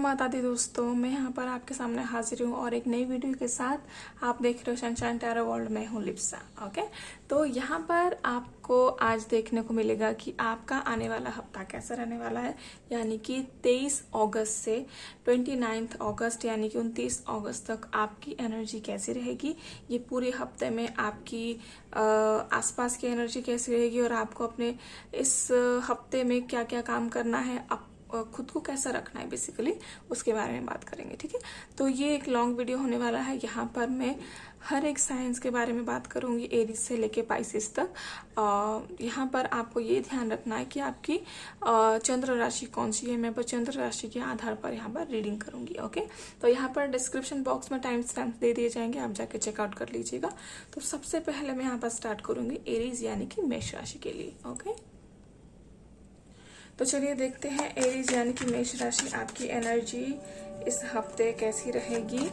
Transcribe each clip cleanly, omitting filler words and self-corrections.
माता दी दोस्तों, मैं यहाँ पर आपके सामने हाजिर हूँ और एक नई वीडियो के साथ। आप देख रहे हो सनशाइन टैरो वर्ल्ड में हूँ लिप्सा। ओके, तो यहाँ पर आपको आज देखने को मिलेगा कि आपका आने वाला हफ्ता कैसा रहने वाला है, यानी कि 23 अगस्त से 29 अगस्त यानी कि 29 अगस्त तक आपकी एनर्जी कैसी रहेगी। ये पूरे हफ्ते में आपकी आसपास की एनर्जी कैसी रहेगी और आपको अपने इस हफ्ते में क्या क्या काम करना है, खुद को कैसा रखना है, बेसिकली उसके बारे में बात करेंगे। ठीक है, तो ये एक लॉन्ग वीडियो होने वाला है। यहाँ पर मैं हर एक साइंस के बारे में बात करूंगी, एरीज से लेके पाइसिस तक। यहाँ पर आपको ये ध्यान रखना है कि आपकी चंद्र राशि कौन सी है। मैं पर चंद्र राशि के आधार पर यहाँ पर रीडिंग करूंगी। ओके, तो यहाँ पर डिस्क्रिप्शन बॉक्स में टाइम स्टैम्प दे दिए जाएंगे, आप जाके चेकआउट कर लीजिएगा। तो सबसे पहले मैं यहाँ पर स्टार्ट करूंगी एरीज यानी कि मेष राशि के लिए। ओके, तो चलिए देखते हैं एरीज यानी कि मेष राशि, आपकी एनर्जी इस हफ्ते कैसी रहेगी।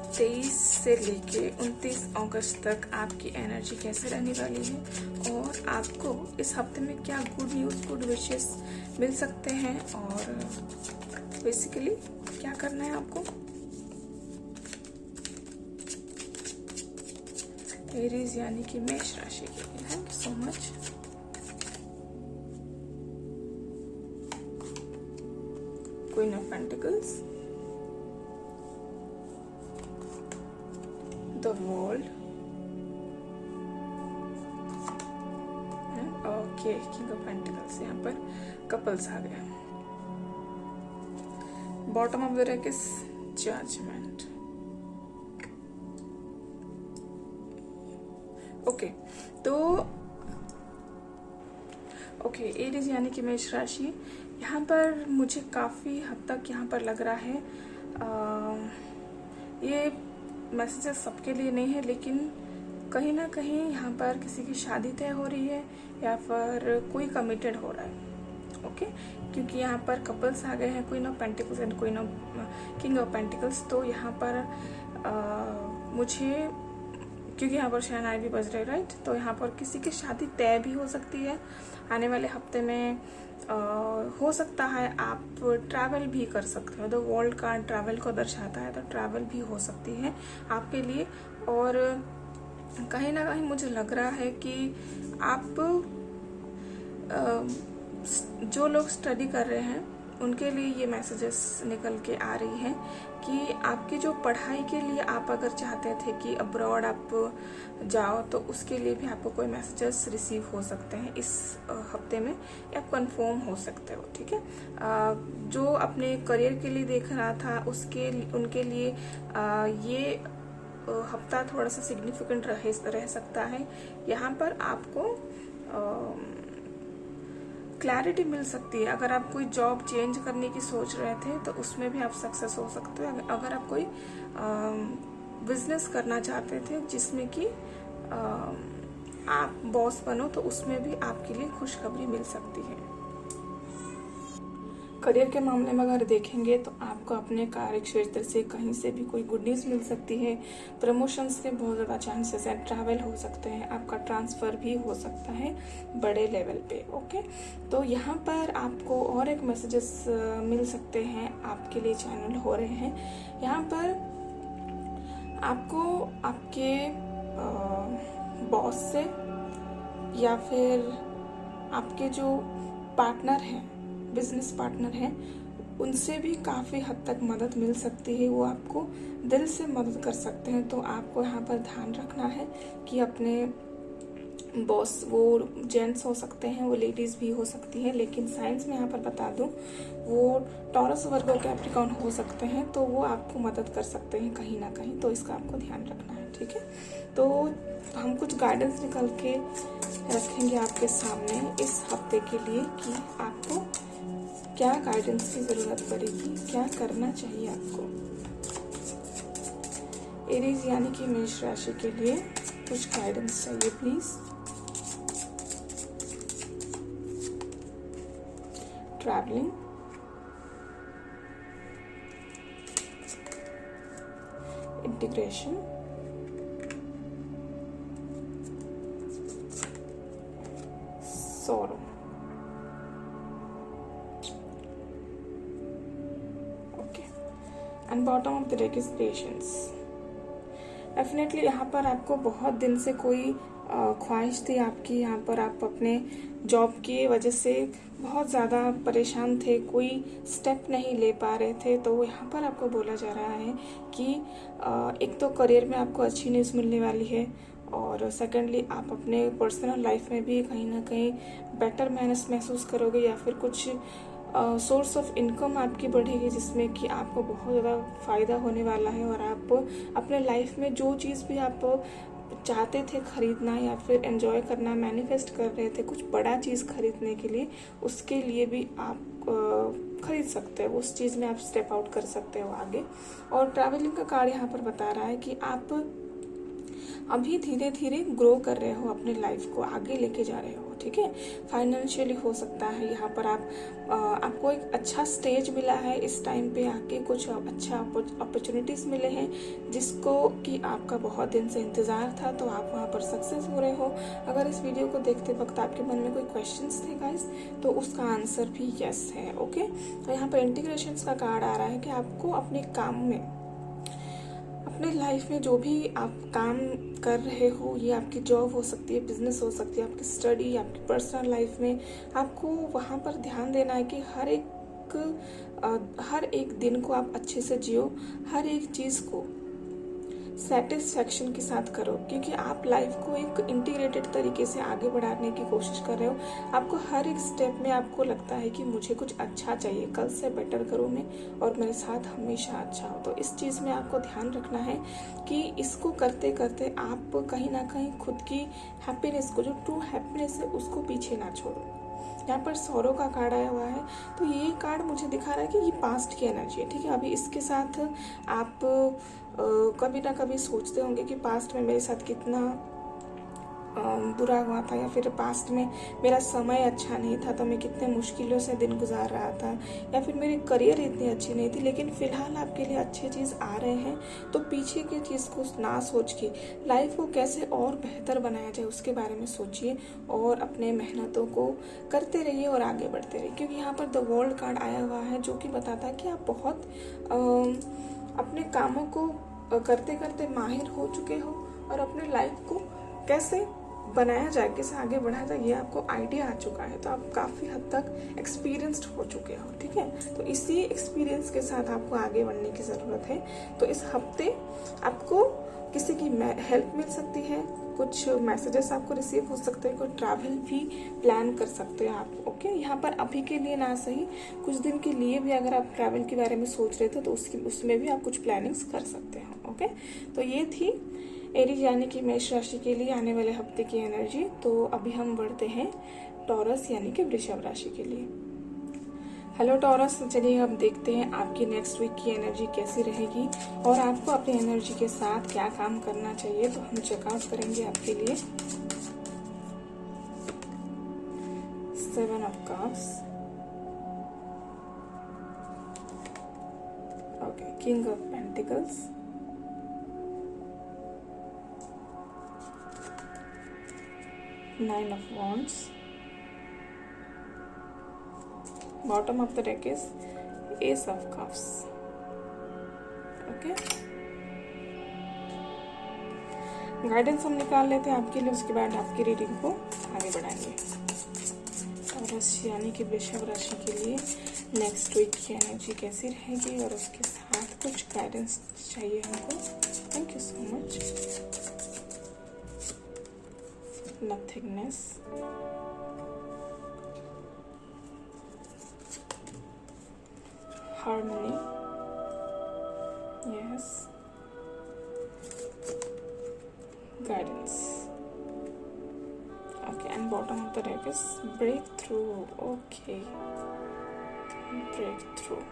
23 से लेके 29 अगस्त तक आपकी एनर्जी कैसे रहने वाली है और आपको इस हफ्ते में क्या गुड न्यूज, गुड विशेस मिल सकते हैं और बेसिकली क्या करना है आपको। एरीज यानी कि मेष राशि के लिए। Thank you so much. Queen of Pentacles, the World, okay, King of Pentacles। यहाँ पर कपल्स आ गया। Bottom of the deck is judgement. Okay, तो ओके, एरीज यानी कि मेष राशि, यहाँ पर मुझे काफ़ी हद तक यहाँ पर लग रहा है ये मैसेजेस सबके लिए नहीं है, लेकिन कहीं ना कहीं यहाँ पर किसी की शादी तय हो रही है या फिर कोई कमिटेड हो रहा है। ओके, क्योंकि यहाँ पर कपल्स आ गए हैं, queen of pentacles and queen of king of pentacles. तो यहाँ पर मुझे, क्योंकि यहाँ पर शहनाई भी बज रहे, राइट, तो यहाँ पर किसी की शादी तय भी हो सकती है आने वाले हफ्ते में। हो सकता है आप ट्रैवल भी कर सकते हो। द वर्ल्ड कार्ड ट्रैवल को दर्शाता है, तो ट्रैवल भी हो सकती है आपके लिए। और कहीं ना कहीं मुझे लग रहा है कि आप जो लोग स्टडी कर रहे हैं उनके लिए ये मैसेजेस निकल के आ रही हैं कि आपकी जो पढ़ाई के लिए आप अगर चाहते थे कि अब्रॉड आप जाओ, तो उसके लिए भी आपको कोई मैसेजेस रिसीव हो सकते हैं इस हफ्ते में, या कंफर्म हो सकते हो। ठीक है, जो अपने करियर के लिए देख रहा था उनके लिए ये हफ्ता थोड़ा सा सिग्निफिकेंट रह सकता है। यहाँ पर आपको क्लैरिटी मिल सकती है। अगर आप कोई जॉब चेंज करने की सोच रहे थे तो उसमें भी आप सक्सेस हो सकते हो। अगर आप कोई बिजनेस करना चाहते थे जिसमें कि आप बॉस बनो, तो उसमें भी आपके लिए खुशखबरी मिल सकती है। करियर के मामले में अगर देखेंगे तो आपको अपने कार्य क्षेत्र से कहीं से भी कोई गुड न्यूज़ मिल सकती है। प्रमोशंस के बहुत ज़्यादा चांसेस हैं, ट्रैवल हो सकते हैं, आपका ट्रांसफ़र भी हो सकता है बड़े लेवल पे। ओके, तो यहाँ पर आपको और एक मैसेजेस मिल सकते हैं, आपके लिए चैनल हो रहे हैं। यहाँ पर आपको आपके बॉस से या फिर आपके जो पार्टनर हैं, बिजनेस पार्टनर हैं, उनसे भी काफ़ी हद तक मदद मिल सकती है। वो आपको दिल से मदद कर सकते हैं। तो आपको यहाँ पर ध्यान रखना है कि अपने बॉस, वो जेंट्स हो सकते हैं, वो लेडीज़ भी हो सकती हैं, लेकिन साइंस में यहाँ पर बता दूँ वो टॉरस वर्गो कैप्रिकॉर्न हो सकते हैं, तो वो आपको मदद कर सकते हैं कहीं ना कहीं। तो इसका आपको ध्यान रखना है। ठीक है, तो हम कुछ गाइडेंस निकल के रखेंगे आपके सामने इस हफ्ते के लिए कि आपको क्या गाइडेंस की जरूरत पड़ेगी, क्या करना चाहिए आपको। एरीज यानी कि मेष राशि के लिए कुछ गाइडेंस चाहिए please. Travelling, integration, sorrow, and bottom of the deck is patience. Definitely यहाँ पर आपको बहुत दिन से कोई ख्वाहिश थी आपकी, यहाँ पर आप अपने जॉब की वजह से बहुत ज़्यादा परेशान थे, कोई स्टेप नहीं ले पा रहे थे। तो यहाँ पर आपको बोला जा रहा है कि एक तो करियर में आपको अच्छी न्यूज़ मिलने वाली है, और सेकेंडली आप अपने पर्सनल लाइफ में भी कहीं ना कहीं बेटर महसूस करोगे, या फिर कुछ सोर्स ऑफ इनकम आपकी बढ़ेगी जिसमें कि आपको बहुत ज़्यादा फ़ायदा होने वाला है। और आप अपने लाइफ में जो चीज़ भी आप चाहते थे खरीदना या फिर एंजॉय करना, मैनिफेस्ट कर रहे थे कुछ बड़ा चीज़ खरीदने के लिए, उसके लिए भी आप खरीद सकते हो, उस चीज़ में आप स्टेप आउट कर सकते हो आगे। और ट्रैवलिंग का कार्ड यहाँ पर बता रहा है कि आप अभी धीरे धीरे ग्रो कर रहे हो, अपने लाइफ को आगे लेके जा रहे हो, ठीक है। फाइनेंशियली हो सकता है यहाँ पर आपको एक अच्छा स्टेज मिला है, इस टाइम पे आके कुछ अच्छा अपॉर्चुनिटीज मिले हैं जिसको कि आपका बहुत दिन से इंतजार था, तो आप वहाँ पर सक्सेस हो रहे हो। अगर इस वीडियो को देखते वक्त आपके मन में कोई क्वेश्चंस थे गाइस, तो उसका आंसर भी यस है, ओके। तो यहाँ पर इंटीग्रेशंस का कार्ड आ रहा है कि आपको अपने काम में, अपने लाइफ में जो भी आप काम कर रहे हो, ये आपकी जॉब हो सकती है, बिजनेस हो सकती है, आपकी स्टडी, आपकी पर्सनल लाइफ में, आपको वहाँ पर ध्यान देना है कि हर एक दिन को आप अच्छे से जियो, हर एक चीज़ को सेटिस्फैक्शन के साथ करो, क्योंकि आप लाइफ को एक इंटीग्रेटेड तरीके से आगे बढ़ाने की कोशिश कर रहे हो। आपको हर एक स्टेप में आपको लगता है कि मुझे कुछ अच्छा चाहिए, कल से बेटर करूँ मैं और मेरे साथ हमेशा अच्छा हो। तो इस चीज़ में आपको ध्यान रखना है कि इसको करते करते आप कहीं ना कहीं खुद की हैप्पीनेस को, जो ट्रू हैप्पीनेस है, उसको पीछे ना छोड़ो। यहाँ पर सौरों का कार्ड आया हुआ है, तो ये कार्ड मुझे दिखा रहा है कि ये पास्ट की एनर्जी है, ठीक है। अभी इसके साथ आप कभी ना कभी सोचते होंगे कि पास्ट में मेरे साथ कितना बुरा हुआ था, या फिर पास्ट में मेरा समय अच्छा नहीं था, तो मैं कितने मुश्किलों से दिन गुजार रहा था, या फिर मेरी करियर इतनी अच्छी नहीं थी। लेकिन फिलहाल आपके लिए अच्छे चीज़ आ रहे हैं, तो पीछे की चीज़ को ना सोच के लाइफ को कैसे और बेहतर बनाया जाए उसके बारे में सोचिए, और अपने मेहनतों को करते रहिए और आगे बढ़ते रहिए। क्योंकि यहाँ पर द वर्ल्ड कार्ड आया हुआ है जो कि बताता है कि आप बहुत अपने कामों को करते करते माहिर हो चुके हो, और अपने लाइफ को कैसे बनाया जाए, कैसे आगे बढ़ाया जाए, ये आपको आइडिया आ चुका है। तो आप काफ़ी हद तक एक्सपीरियंस्ड हो चुके हो, ठीक है। तो इसी एक्सपीरियंस के साथ आपको आगे बढ़ने की ज़रूरत है। तो इस हफ्ते आपको किसी की हेल्प मिल सकती है, कुछ मैसेजेस आपको रिसीव हो सकते हैं, कोई ट्रैवल भी प्लान कर सकते हैं आप, ओके। यहाँ पर अभी के लिए ना सही, कुछ दिन के लिए भी अगर आप ट्रैवल के बारे में सोच रहे थे तो उसमें भी आप कुछ प्लानिंग्स कर सकते हो, ओके। तो ये थी एरीज यानी कि मेष राशि के लिए आने वाले हफ्ते की एनर्जी। तो अभी हम बढ़ते हैं टॉरस यानी कि वृषभ राशि के लिए। हेलो टॉरस, चलिए अब देखते हैं आपकी नेक्स्ट वीक की एनर्जी कैसी रहेगी और आपको अपनी एनर्जी के साथ क्या काम करना चाहिए। तो हम चेकआउट करेंगे आपके लिए। 7 of Cups, okay, King of Pentacles, Nine of Wands, bottom of the deck is Ace of Cups, okay। Guidance हम निकाल लेते हैं आपके लिए, उसके बाद आपकी रीडिंग को आगे बढ़ाएंगे। टॉरस यानी कि वृषभ राशि के लिए नेक्स्ट वीक की एनर्जी कैसी रहेगी और उसके साथ कुछ गाइडेंस चाहिए हमको। Thank you so much. Nothingness, harmony, yes, guidance, okay, and bottom of the deck is breakthrough, okay, breakthrough,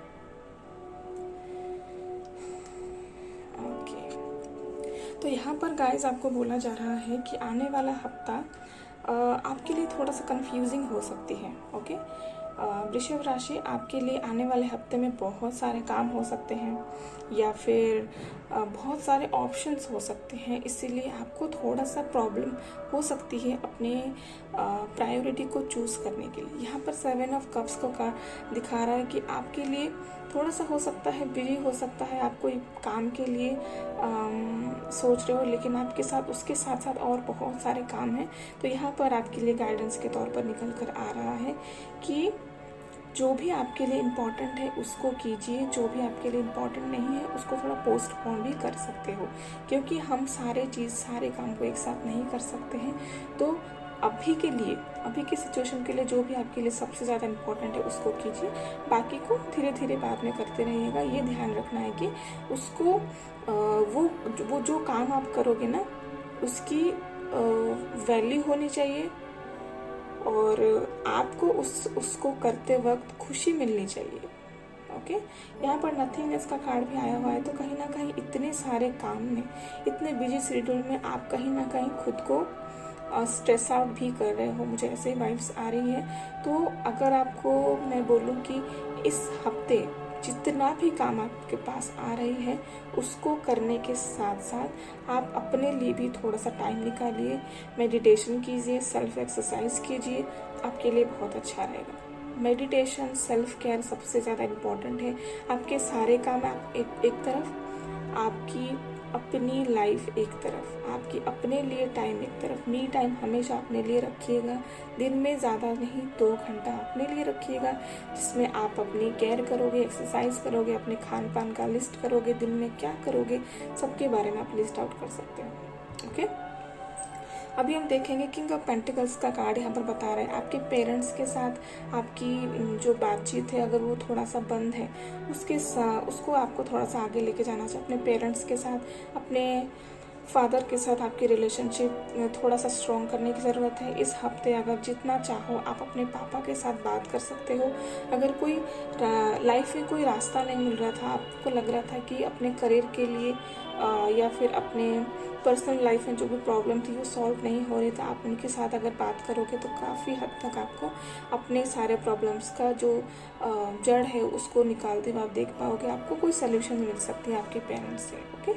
okay। तो यहाँ पर गाइज आपको बोला जा रहा है कि आने वाला हफ्ता आपके लिए थोड़ा सा कंफ्यूजिंग हो सकती है, ओके। वृषभ राशि, आपके लिए आने वाले हफ्ते में बहुत सारे काम हो सकते हैं या फिर बहुत सारे ऑप्शंस हो सकते हैं, इसीलिए आपको थोड़ा सा प्रॉब्लम हो सकती है अपने प्रायोरिटी को चूज़ करने के लिए। यहाँ पर 7 ऑफ कप्स को दिखा रहा है कि आपके लिए थोड़ा सा हो सकता है बिजी हो सकता है, आप कोई काम के लिए सोच रहे हो, लेकिन आपके साथ उसके साथ साथ और बहुत सारे काम हैं। तो यहाँ पर आपके लिए गाइडेंस के तौर पर निकल कर आ रहा है कि जो भी आपके लिए इम्पॉर्टेंट है उसको कीजिए, जो भी आपके लिए इम्पॉर्टेंट नहीं है उसको थोड़ा पोस्टपोन भी कर सकते हो, क्योंकि हम सारे काम को एक साथ नहीं कर सकते हैं। तो अभी के लिए, अभी की सिचुएशन के लिए जो भी आपके लिए सबसे ज़्यादा इम्पोर्टेंट है उसको कीजिए, बाकी को धीरे धीरे बाद में करते रहिएगा। ये ध्यान रखना है कि उसको वो जो काम आप करोगे ना उसकी वैल्यू होनी चाहिए और आपको उसको करते वक्त खुशी मिलनी चाहिए। ओके, यहाँ पर नथिंगनेस का कार्ड भी आया हुआ है, तो कहीं ना कहीं इतने सारे काम में, इतने बिजी शेड्यूल में आप कहीं ना कहीं खुद को स्ट्रेस आउट भी कर रहे हो, मुझे ऐसे ही वाइब्स आ रही है। तो अगर आपको मैं बोलूँ कि इस हफ्ते जितना भी काम आपके पास आ रही है उसको करने के साथ साथ आप अपने लिए भी थोड़ा सा टाइम निकालिए, मेडिटेशन कीजिए, सेल्फ एक्सरसाइज कीजिए, आपके लिए बहुत अच्छा रहेगा। मेडिटेशन, सेल्फ केयर सबसे ज़्यादा इम्पोर्टेंट है। आपके सारे काम आप एक तरफ, आपकी अपनी लाइफ एक तरफ, आपकी अपने लिए टाइम एक तरफ। मी टाइम हमेशा अपने लिए रखिएगा, दिन में ज़्यादा नहीं 2 घंटा अपने लिए रखिएगा, जिसमें आप अपनी केयर करोगे, एक्सरसाइज करोगे, अपने खान पान का लिस्ट करोगे, दिन में क्या करोगे सबके बारे में आप लिस्ट आउट कर सकते हो। ओके, अभी हम देखेंगे किंग ऑफ पेंटिकल्स का कार्ड यहाँ पर बता रहा है आपके पेरेंट्स के साथ आपकी जो बातचीत है अगर वो थोड़ा सा बंद है उसको आपको थोड़ा सा आगे लेके जाना चाहिए। अपने पेरेंट्स के साथ, अपने फादर के साथ आपकी रिलेशनशिप थोड़ा सा स्ट्रॉन्ग करने की ज़रूरत है। इस हफ्ते अगर जितना चाहो आप अपने पापा के साथ बात कर सकते हो। अगर कोई लाइफ में कोई रास्ता नहीं मिल रहा था, आपको लग रहा था कि अपने करियर के लिए या फिर अपने पर्सनल लाइफ में जो भी प्रॉब्लम थी वो सॉल्व नहीं हो रही, तो आप उनके साथ अगर बात करोगे तो काफ़ी हद तक आपको अपने सारे प्रॉब्लम्स का जो जड़ है उसको निकालते हुए आप देख पाओगे, आपको कोई सल्यूशन मिल सकती है आपके पेरेंट्स से। ओके,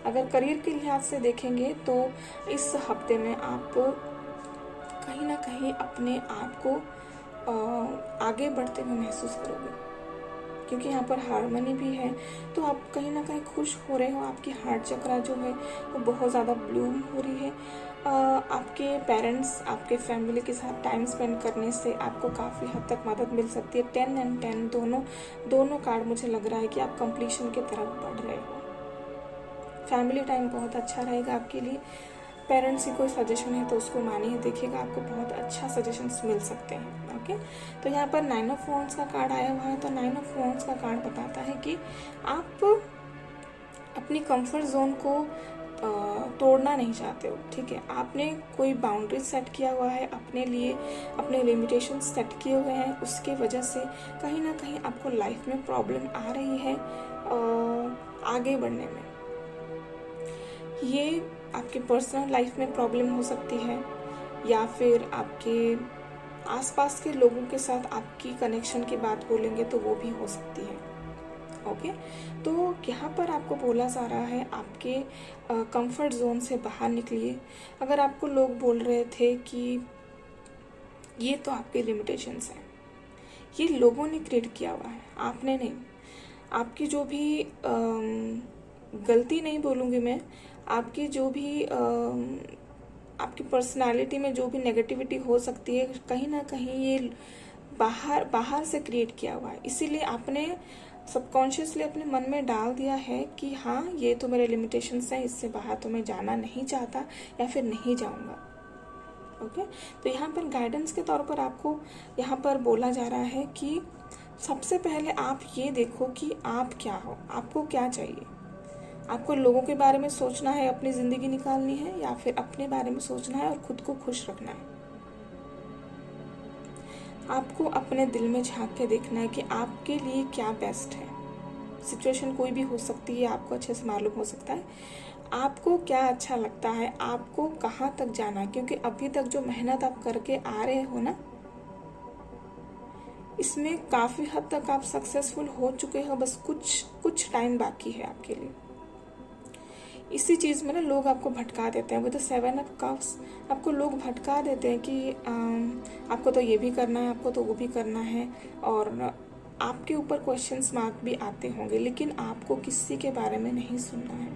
अगर करियर के लिहाज से देखेंगे तो इस हफ्ते में आप कहीं ना कहीं अपने आप को आगे बढ़ते हुए महसूस करोगे, क्योंकि यहाँ पर हार्मनी भी है, तो आप कहीं ना कहीं खुश हो रहे हो। आपकी हार्ट चक्रा जो है वो बहुत ज़्यादा ब्लूम हो रही है। आपके पेरेंट्स, आपके फैमिली के साथ टाइम स्पेंड करने से आपको काफ़ी हद तक मदद मिल सकती है। 10 और 10 दोनों कार्ड मुझे लग रहा है कि आप कंप्लीशन की तरफ बढ़ रहे हो। फैमिली टाइम बहुत अच्छा रहेगा आपके लिए। पेरेंट्स की कोई सजेशन है तो उसको मानिए, देखिएगा आपको बहुत अच्छा सजेशंस मिल सकते हैं। ओके, तो यहाँ पर 9 ऑफ वॉन्ड्स का कार्ड आया हुआ है, तो 9 ऑफ वॉन्ड्स का कार्ड बताता है कि आप अपनी कंफर्ट जोन को तोड़ना नहीं चाहते हो। ठीक है, आपने कोई बाउंड्री सेट किया हुआ है अपने लिए, अपने लिमिटेशन सेट किए हुए हैं, उसके वजह से कहीं ना कहीं आपको लाइफ में प्रॉब्लम आ रही है आगे बढ़ने में। ये आपके पर्सनल लाइफ में प्रॉब्लम हो सकती है या फिर आपके आसपास के लोगों के साथ आपकी कनेक्शन की बात बोलेंगे तो वो भी हो सकती है। ओके, तो यहाँ पर आपको बोला जा रहा है आपके कंफर्ट जोन से बाहर निकलिए। अगर आपको लोग बोल रहे थे कि ये तो आपके लिमिटेशंस हैं, ये लोगों ने क्रिएट किया हुआ है, आपने नहीं। आपकी जो भी गलती नहीं बोलूँगी मैं, आपकी जो भी आपकी पर्सनालिटी में जो भी नेगेटिविटी हो सकती है, कहीं ना कहीं ये बाहर से क्रिएट किया हुआ है। इसीलिए आपने सबकॉन्शियसली अपने मन में डाल दिया है कि हाँ ये तो मेरे लिमिटेशंस हैं, इससे बाहर तो मैं जाना नहीं चाहता या फिर नहीं जाऊँगा। ओके, तो यहाँ पर गाइडेंस के तौर पर आपको यहाँ पर बोला जा रहा है कि सबसे पहले आप ये देखो कि आप क्या हो, आपको क्या चाहिए। आपको लोगों के बारे में सोचना है, अपनी ज़िंदगी निकालनी है, या फिर अपने बारे में सोचना है और खुद को खुश रखना है। आपको अपने दिल में झांक के देखना है कि आपके लिए क्या बेस्ट है। सिचुएशन कोई भी हो सकती है, आपको अच्छे से मालूम हो सकता है आपको क्या अच्छा लगता है, आपको कहाँ तक जाना है, क्योंकि अभी तक जो मेहनत आप करके आ रहे हो ना, इसमें काफ़ी हद तक आप सक्सेसफुल हो चुके हो, बस कुछ टाइम बाकी है आपके लिए। इसी चीज़ में ना लोग आपको भटका देते हैं, वो तो 7 ऑफ कप्स आपको लोग भटका देते हैं कि आपको तो ये भी करना है, आपको तो वो भी करना है, और आपके ऊपर क्वेश्चंस मार्क भी आते होंगे, लेकिन आपको किसी के बारे में नहीं सुनना है।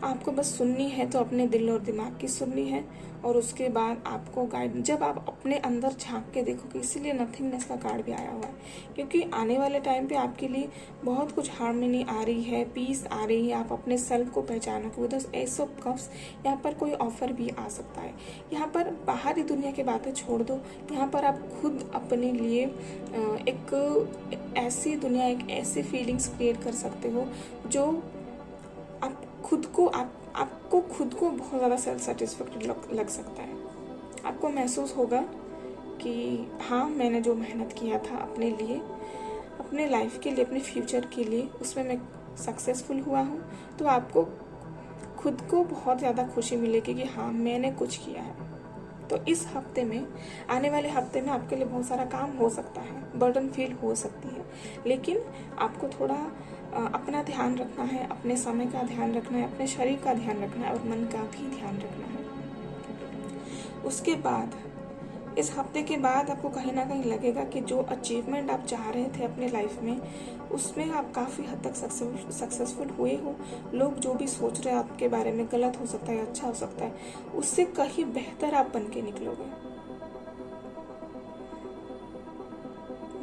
आपको बस सुननी है तो अपने दिल और दिमाग की सुननी है, और उसके बाद आपको गाइड, जब आप अपने अंदर झांक के देखोगे, इसीलिए नथिंगनेस का कार्ड भी आया हुआ है, क्योंकि आने वाले टाइम पे आपके लिए बहुत कुछ हार्मनी आ रही है, पीस आ रही है, आप अपने सेल्फ को पहचानोगे। With the ace of cups यहाँ पर कोई ऑफर भी आ सकता है। यहाँ पर बाहरी दुनिया की बातें छोड़ दो, यहाँ पर आप खुद अपने लिए एक ऐसी दुनिया, एक ऐसी फीलिंग्स क्रिएट कर सकते हो जो आप खुद को आपको खुद को बहुत ज़्यादा सेल्फ सेटिस्फैक्टेड लग सकता है। आपको महसूस होगा कि हाँ, मैंने जो मेहनत किया था अपने लिए, अपने लाइफ के लिए, अपने फ्यूचर के लिए, उसमें मैं सक्सेसफुल हुआ हूँ। तो आपको खुद को बहुत ज़्यादा खुशी मिलेगी कि हाँ, मैंने कुछ किया है। तो इस हफ्ते में, आने वाले हफ्ते में आपके लिए बहुत सारा काम हो सकता है, बर्डन फील हो सकती है, लेकिन आपको थोड़ा अपना ध्यान रखना है, अपने समय का ध्यान रखना है, अपने शरीर का ध्यान रखना है, और मन का भी ध्यान रखना है। उसके बाद, इस हफ्ते के बाद आपको कहीं ना कहीं लगेगा कि जो अचीवमेंट आप चाह रहे थे अपने लाइफ में, उसमें आप काफ़ी हद तक सक्सेसफुल हुए हो। लोग जो भी सोच रहे हैं आपके बारे में, गलत हो सकता है, अच्छा हो सकता है, उससे कहीं बेहतर आप बन के निकलोगे।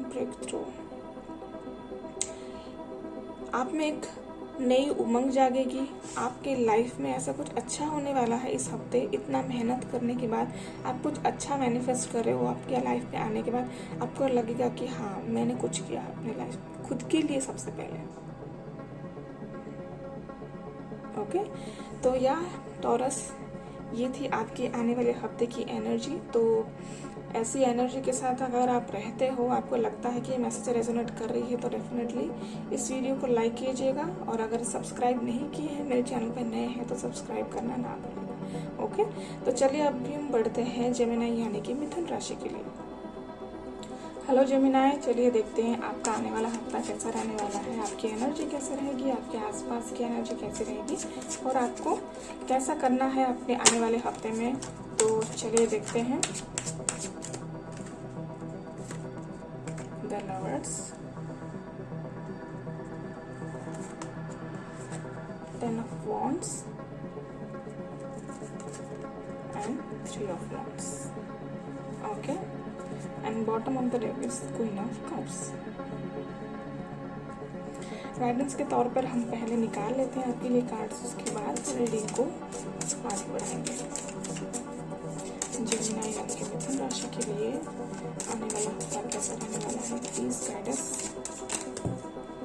ब्रेक थ्रू, आप में एक नई उमंग जागेगी, आपके लाइफ में ऐसा कुछ अच्छा होने वाला है इस हफ्ते। इतना मेहनत करने के बाद आप कुछ अच्छा मैनिफेस्ट कर रहे हो, आपके लाइफ में आने के बाद आपको लगेगा कि हाँ, मैंने कुछ किया है अपने लाइफ में, खुद के लिए सबसे पहले। ओके, तो या टॉरस, ये थी आपकी आने वाले हफ्ते की एनर्जी। तो ऐसी एनर्जी के साथ अगर आप रहते हो, आपको लगता है कि ये मैसेज रेजोनेट कर रही है, तो डेफिनेटली इस वीडियो को लाइक कीजिएगा, और अगर सब्सक्राइब नहीं किए हैं, मेरे चैनल पर नए हैं, तो सब्सक्राइब करना ना भूलिएगा। ओके, तो चलिए अभी हम बढ़ते हैं जेमिनाई यानी कि मिथुन राशि के लिए। हेलो जेमिनाई, चलिए देखते हैं आपका आने वाला हफ्ता कैसा रहने वाला है, आपकी एनर्जी कैसे रहेगी, आपके आसपास की एनर्जी कैसी रहेगी, और आपको कैसा करना है अपने आने वाले हफ्ते में। तो चलिए देखते हैं। The Lovers, 10 of Wands and 3 of Wands. Okay, and bottom of the deck is Queen of Cups. Guidance के तौर पर हम पहले निकाल लेते हैं आपके लिए कार्ड्स, उसके बाद रीडिंग को आगे बढ़ाएंगे। जेमिनाई यानी कि मिथुन राशि के लिए आने वाला हफ्ता कैसा रहने वाला है, please guide us.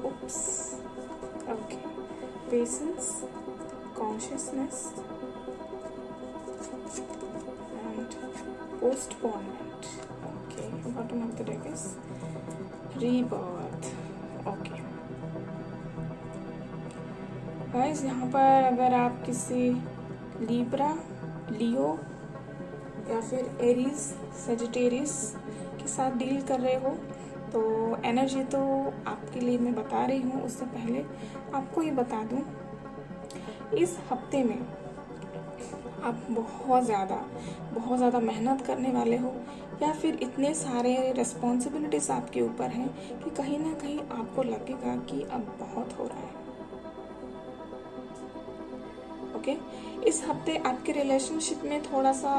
Oops, okay, patience, consciousness and postponement. Okay, bottom of the deck is rebirth. Okay guys, यहाँ पर अगर आप किसी लिब्रा, लियो या फिर एरीज, सेजिटेरियस के साथ डील कर रहे हो, तो एनर्जी तो आपके लिए मैं बता रही हूँ। उससे पहले आपको ये बता दूँ, इस हफ्ते में आप बहुत ज़्यादा मेहनत करने वाले हो, या फिर इतने सारे रिस्पॉन्सिबिलिटीज आपके ऊपर हैं कि कहीं ना कहीं आपको लगेगा कि अब बहुत हो रहा है। ओके, इस हफ्ते आपके रिलेशनशिप में थोड़ा सा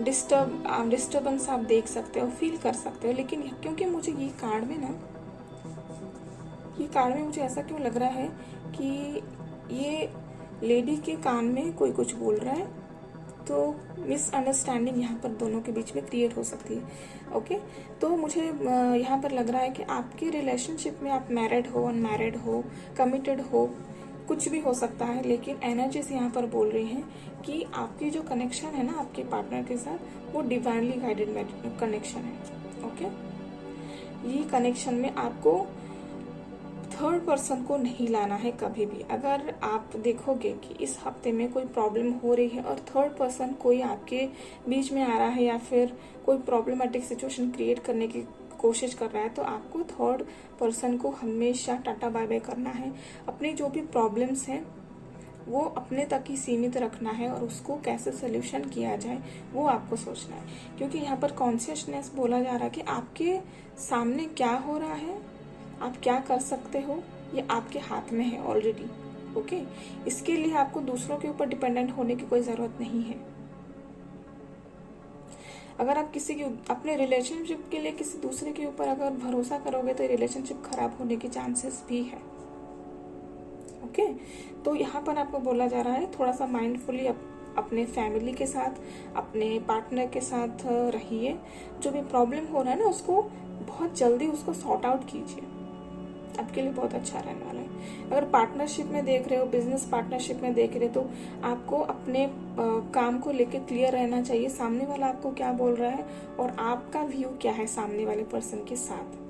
डिस्टर्बेंस आप देख सकते हो, फील कर सकते हो, लेकिन क्योंकि मुझे ये कार्ड में मुझे ऐसा क्यों लग रहा है कि ये लेडी के कान में कोई कुछ बोल रहा है, तो मिसअंडरस्टैंडिंग यहाँ पर दोनों के बीच में क्रिएट हो सकती है। ओके, तो मुझे यहाँ पर लग रहा है कि आपके रिलेशनशिप में आप मैरिड हो, अनमैरिड हो, कमिटेड हो, कुछ भी हो सकता है, लेकिन एनर्जीज यहाँ पर बोल रही हैं कि आपकी जो कनेक्शन है ना आपके पार्टनर के साथ, वो डिवाइनली गाइडेड कनेक्शन है। ओके, ये कनेक्शन में आपको थर्ड पर्सन को नहीं लाना है कभी भी। अगर आप देखोगे कि इस हफ्ते में कोई प्रॉब्लम हो रही है और थर्ड पर्सन कोई आपके बीच में आ रहा है या फिर कोई प्रॉब्लमेटिक सिचुएशन क्रिएट करने की कोशिश कर रहा है, तो आपको थर्ड पर्सन को हमेशा टाटा बाय बाय करना है। अपनी जो भी प्रॉब्लम्स हैं वो अपने तक ही सीमित रखना है और उसको कैसे सोल्यूशन किया जाए वो आपको सोचना है। क्योंकि यहाँ पर कॉन्शियसनेस बोला जा रहा है कि आपके सामने क्या हो रहा है, आप क्या कर सकते हो, ये आपके हाथ में है ऑलरेडी। ओके, इसके लिए आपको दूसरों के ऊपर डिपेंडेंट होने की कोई ज़रूरत नहीं है। अगर आप किसी की अपने रिलेशनशिप के लिए किसी दूसरे के ऊपर अगर भरोसा करोगे तो रिलेशनशिप खराब होने के चांसेस भी है। ओके, तो यहाँ पर आपको बोला जा रहा है थोड़ा सा माइंडफुली अपने फैमिली के साथ, अपने पार्टनर के साथ रहिए। जो भी प्रॉब्लम हो रहा है ना, उसको बहुत जल्दी उसको सॉर्ट आउट कीजिए, आपके लिए बहुत अच्छा रहने वाला है। अगर पार्टनरशिप में देख रहे हो, बिजनेस पार्टनरशिप में देख रहे हो, तो आपको अपने काम को लेके क्लियर रहना चाहिए, सामने वाला आपको क्या बोल रहा है और आपका व्यू क्या है सामने वाले पर्सन के साथ।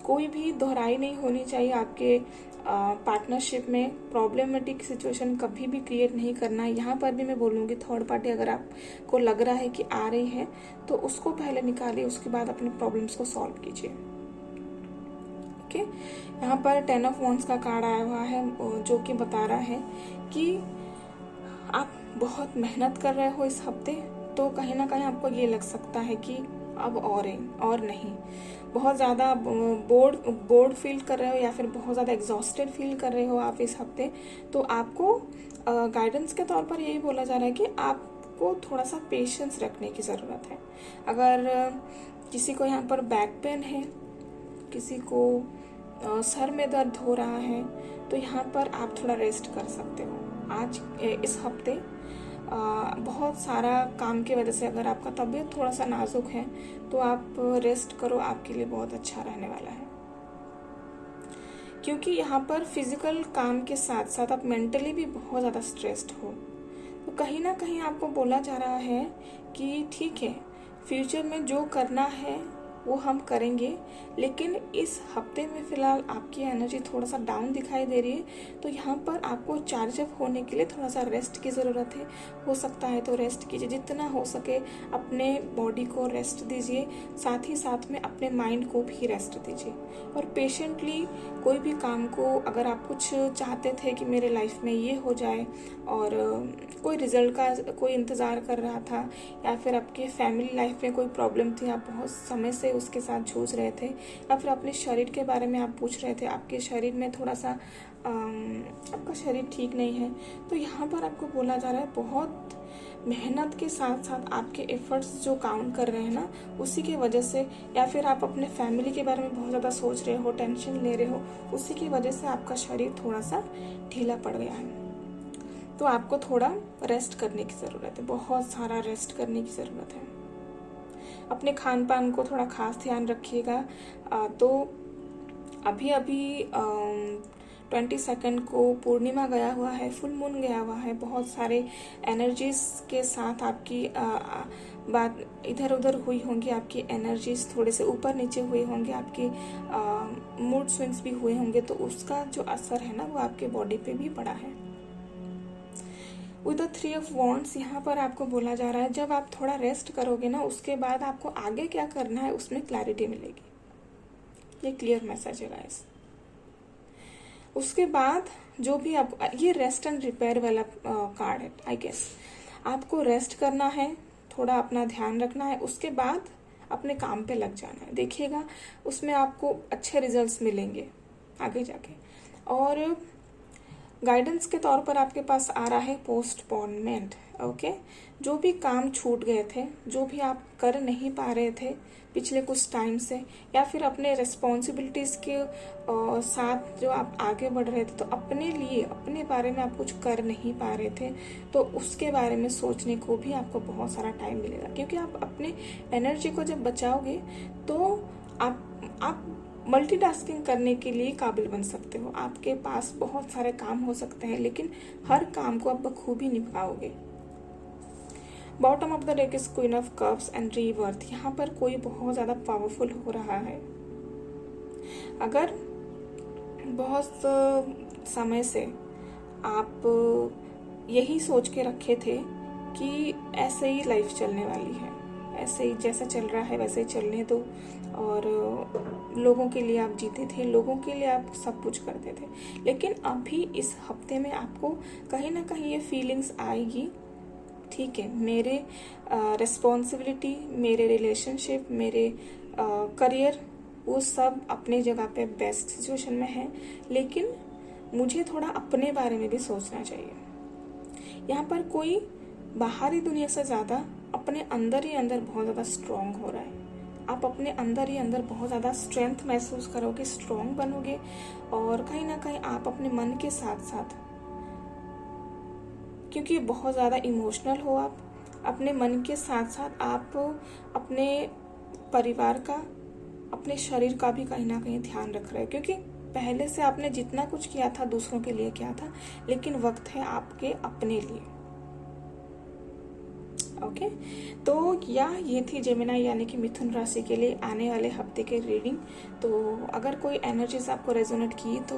कोई भी दोहराई नहीं होनी चाहिए आपके पार्टनरशिप में। प्रॉब्लमेटिक सिचुएशन कभी भी क्रिएट नहीं करना है। यहाँ पर भी मैं बोलूँगी थर्ड पार्टी अगर आपको लग रहा है कि आ रही है तो उसको पहले निकालिए, उसके बाद अपने प्रॉब्लम्स को सॉल्व कीजिए। ओके, यहाँ पर 10 ऑफ वॉन्ड्स का कार्ड आया हुआ है जो कि बता रहा है कि आप बहुत मेहनत कर रहे हो इस हफ्ते, तो कहीं ना कहीं आपको ये लग सकता है कि अब और नहीं, बहुत ज़्यादा बोर्ड फील कर रहे हो या फिर बहुत ज़्यादा एग्जॉस्टेड फील कर रहे हो आप इस हफ्ते। तो आपको गाइडेंस के तौर पर यही बोला जा रहा है कि आपको थोड़ा सा पेशेंस रखने की ज़रूरत है। अगर किसी को यहाँ पर बैक पेन है, किसी को सर में दर्द हो रहा है, तो यहाँ पर आप थोड़ा रेस्ट कर सकते हो। आज इस हफ्ते बहुत सारा काम की वजह से अगर आपका तबीयत थोड़ा सा नाजुक है तो आप रेस्ट करो, आपके लिए बहुत अच्छा रहने वाला है। क्योंकि यहाँ पर फिजिकल काम के साथ साथ आप मेंटली भी बहुत ज़्यादा स्ट्रेस्ड हो, तो कहीं ना कहीं आपको बोला जा रहा है कि ठीक है, फ्यूचर में जो करना है वो हम करेंगे, लेकिन इस हफ्ते में फ़िलहाल आपकी एनर्जी थोड़ा सा डाउन दिखाई दे रही है। तो यहाँ पर आपको चार्ज अप होने के लिए थोड़ा सा रेस्ट की ज़रूरत है। हो सकता है तो रेस्ट कीजिए, जितना हो सके अपने बॉडी को रेस्ट दीजिए, साथ ही साथ में अपने माइंड को भी रेस्ट दीजिए। और पेशेंटली कोई भी काम को, अगर आप कुछ चाहते थे कि मेरे लाइफ में ये हो जाए और कोई रिजल्ट का कोई इंतज़ार कर रहा था, या फिर आपके फैमिली लाइफ में कोई प्रॉब्लम थी, आप बहुत समय से उसके साथ जूझ रहे थे, या फिर अपने शरीर के बारे में आप पूछ रहे थे, आपके शरीर में थोड़ा सा आपका शरीर ठीक नहीं है, तो यहाँ पर आपको बोला जा रहा है बहुत मेहनत के साथ साथ आपके एफर्ट्स जो काउंट कर रहे हैं ना, उसी की वजह से, या फिर आप अपने फैमिली के बारे में बहुत ज़्यादा सोच रहे हो, टेंशन ले रहे हो, उसी की वजह से आपका शरीर थोड़ा सा ढीला पड़ गया है। तो आपको थोड़ा रेस्ट करने की ज़रूरत है, बहुत सारा रेस्ट करने की ज़रूरत है। अपने खान पान को थोड़ा खास ध्यान रखिएगा। तो अभी 22 को पूर्णिमा गया हुआ है, फुल मून गया हुआ है, बहुत सारे एनर्जीज के साथ आपकी बात इधर उधर हुई होंगी, आपकी एनर्जीज थोड़े से ऊपर नीचे हुए होंगे, आपकी मूड स्विंग्स भी हुए होंगे, तो उसका जो असर है ना वो आपके बॉडी पे भी पड़ा है। विद द 3 ऑफ वॉन्ड्स यहाँ पर आपको बोला जा रहा है जब आप थोड़ा रेस्ट करोगे ना, उसके बाद आपको आगे क्या करना है उसमें क्लैरिटी मिलेगी। ये क्लियर मैसेज है गाइस। उसके बाद जो भी आप, ये रेस्ट एंड रिपेयर वाला कार्ड है आई गेस। आपको रेस्ट करना है, थोड़ा अपना ध्यान रखना है, उसके बाद अपने काम पे लग जाना है। देखिएगा उसमें आपको अच्छे रिजल्ट्स मिलेंगे आगे जाके। और गाइडेंस के तौर पर आपके पास आ रहा है पोस्टपोनमेंट। ओके, जो भी काम छूट गए थे, जो भी आप कर नहीं पा रहे थे पिछले कुछ टाइम से, या फिर अपने रिस्पॉन्सिबिलिटीज़ के साथ जो आप आगे बढ़ रहे थे, तो अपने लिए, अपने बारे में आप कुछ कर नहीं पा रहे थे, तो उसके बारे में सोचने को भी आपको बहुत सारा टाइम मिलेगा। क्योंकि आप अपने एनर्जी को जब बचाओगे तो आप मल्टीटास्किंग करने के लिए काबिल बन सकते हो। आपके पास बहुत सारे काम हो सकते हैं, लेकिन हर काम को आप बखूबी निभाओगे। Bottom of the deck is queen of cups and rebirth. यहाँ पर कोई बहुत ज़्यादा पावरफुल हो रहा है। अगर बहुत समय से आप यही सोच के रखे थे कि ऐसे ही लाइफ चलने वाली है, ऐसे ही जैसा चल रहा है वैसे ही चलने दो, और लोगों के लिए आप जीते थे, लोगों के लिए आप सब कुछ करते थे। लेकिन अभी इस हफ्ते में आपको कहीं ना कहीं ये फीलिंग्स आएगी, ठीक है, मेरे रिस्पॉन्सिबिलिटी, मेरे रिलेशनशिप, मेरे करियर, वो सब अपने जगह पे बेस्ट सिचुएशन में है, लेकिन मुझे थोड़ा अपने बारे में भी सोचना चाहिए। यहाँ पर कोई बाहरी दुनिया से ज़्यादा अपने अंदर ही अंदर बहुत ज़्यादा स्ट्रांग हो रहा है। आप अपने अंदर ही अंदर बहुत ज़्यादा स्ट्रेंथ महसूस करोगे, स्ट्रांग बनोगे, और कहीं ना कहीं आप अपने मन के साथ साथ, क्योंकि बहुत ज़्यादा इमोशनल हो, आप अपने मन के साथ साथ आप अपने परिवार का, अपने शरीर का भी कहीं ना कहीं ध्यान रख रहे हैं, क्योंकि पहले से आपने जितना कुछ किया था दूसरों के लिए किया था, लेकिन वक्त है आपके अपने लिए। ओके, तो ये थी जेमिनी यानी कि मिथुन राशि के लिए आने वाले हफ्ते के रीडिंग। तो अगर कोई एनर्जीज आपको रेजोनेट की तो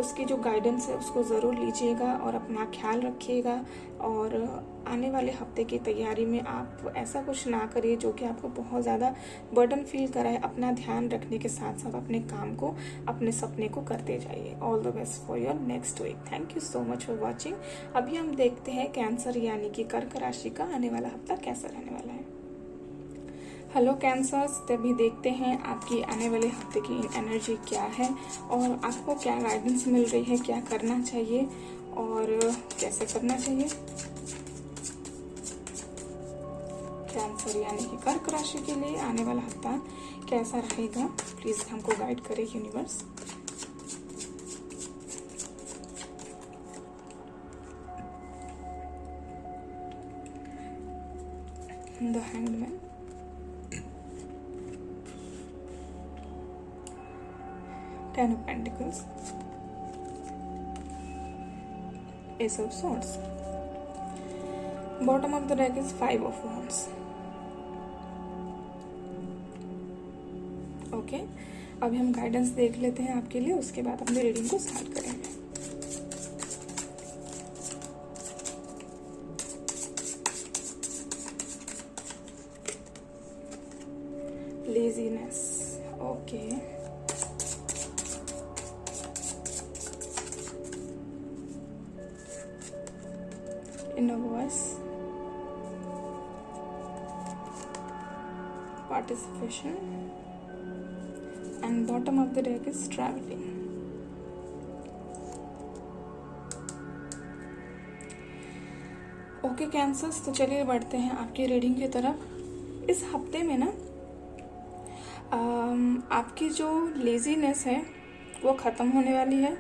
उसकी जो गाइडेंस है उसको ज़रूर लीजिएगा और अपना ख्याल रखिएगा, और आने वाले हफ्ते की तैयारी में आप ऐसा कुछ ना करिए जो कि आपको बहुत ज़्यादा बर्डन फील कराए। अपना ध्यान रखने के साथ साथ अपने काम को, अपने सपने को करते जाइए। All the best for your next week. Thank you so much for watching. अभी हम देखते हैं कैंसर यानी कि कर्क राशि का आने वाला हफ्ता कैसा रहने वाला है। हेलो कैंसर्स, तभी देखते हैं आपकी आने वाले हफ्ते की एनर्जी क्या है और आपको क्या गाइडेंस मिल रही है, क्या करना चाहिए और कैसे करना चाहिए। कैंसर यानी कि कर्क राशि के लिए आने वाला हफ्ता कैसा रहेगा, प्लीज हमको गाइड करे universe. The hangman, Ten of Pentacles, Ace of Swords, bottom of the deck is Five of Wands. Okay, अभी हम गाइडेंस देख लेते हैं आपके लिए, उसके बाद अपनी रीडिंग को स्टार्ट करेंगे। Laziness, okay, inner voice, participation, and bottom of the deck is traveling. Okay cancers, तो चलिए बढ़ते हैं आपकी रीडिंग की तरफ। इस हफ्ते में ना आपकी जो लेजीनेस है वो ख़त्म होने वाली है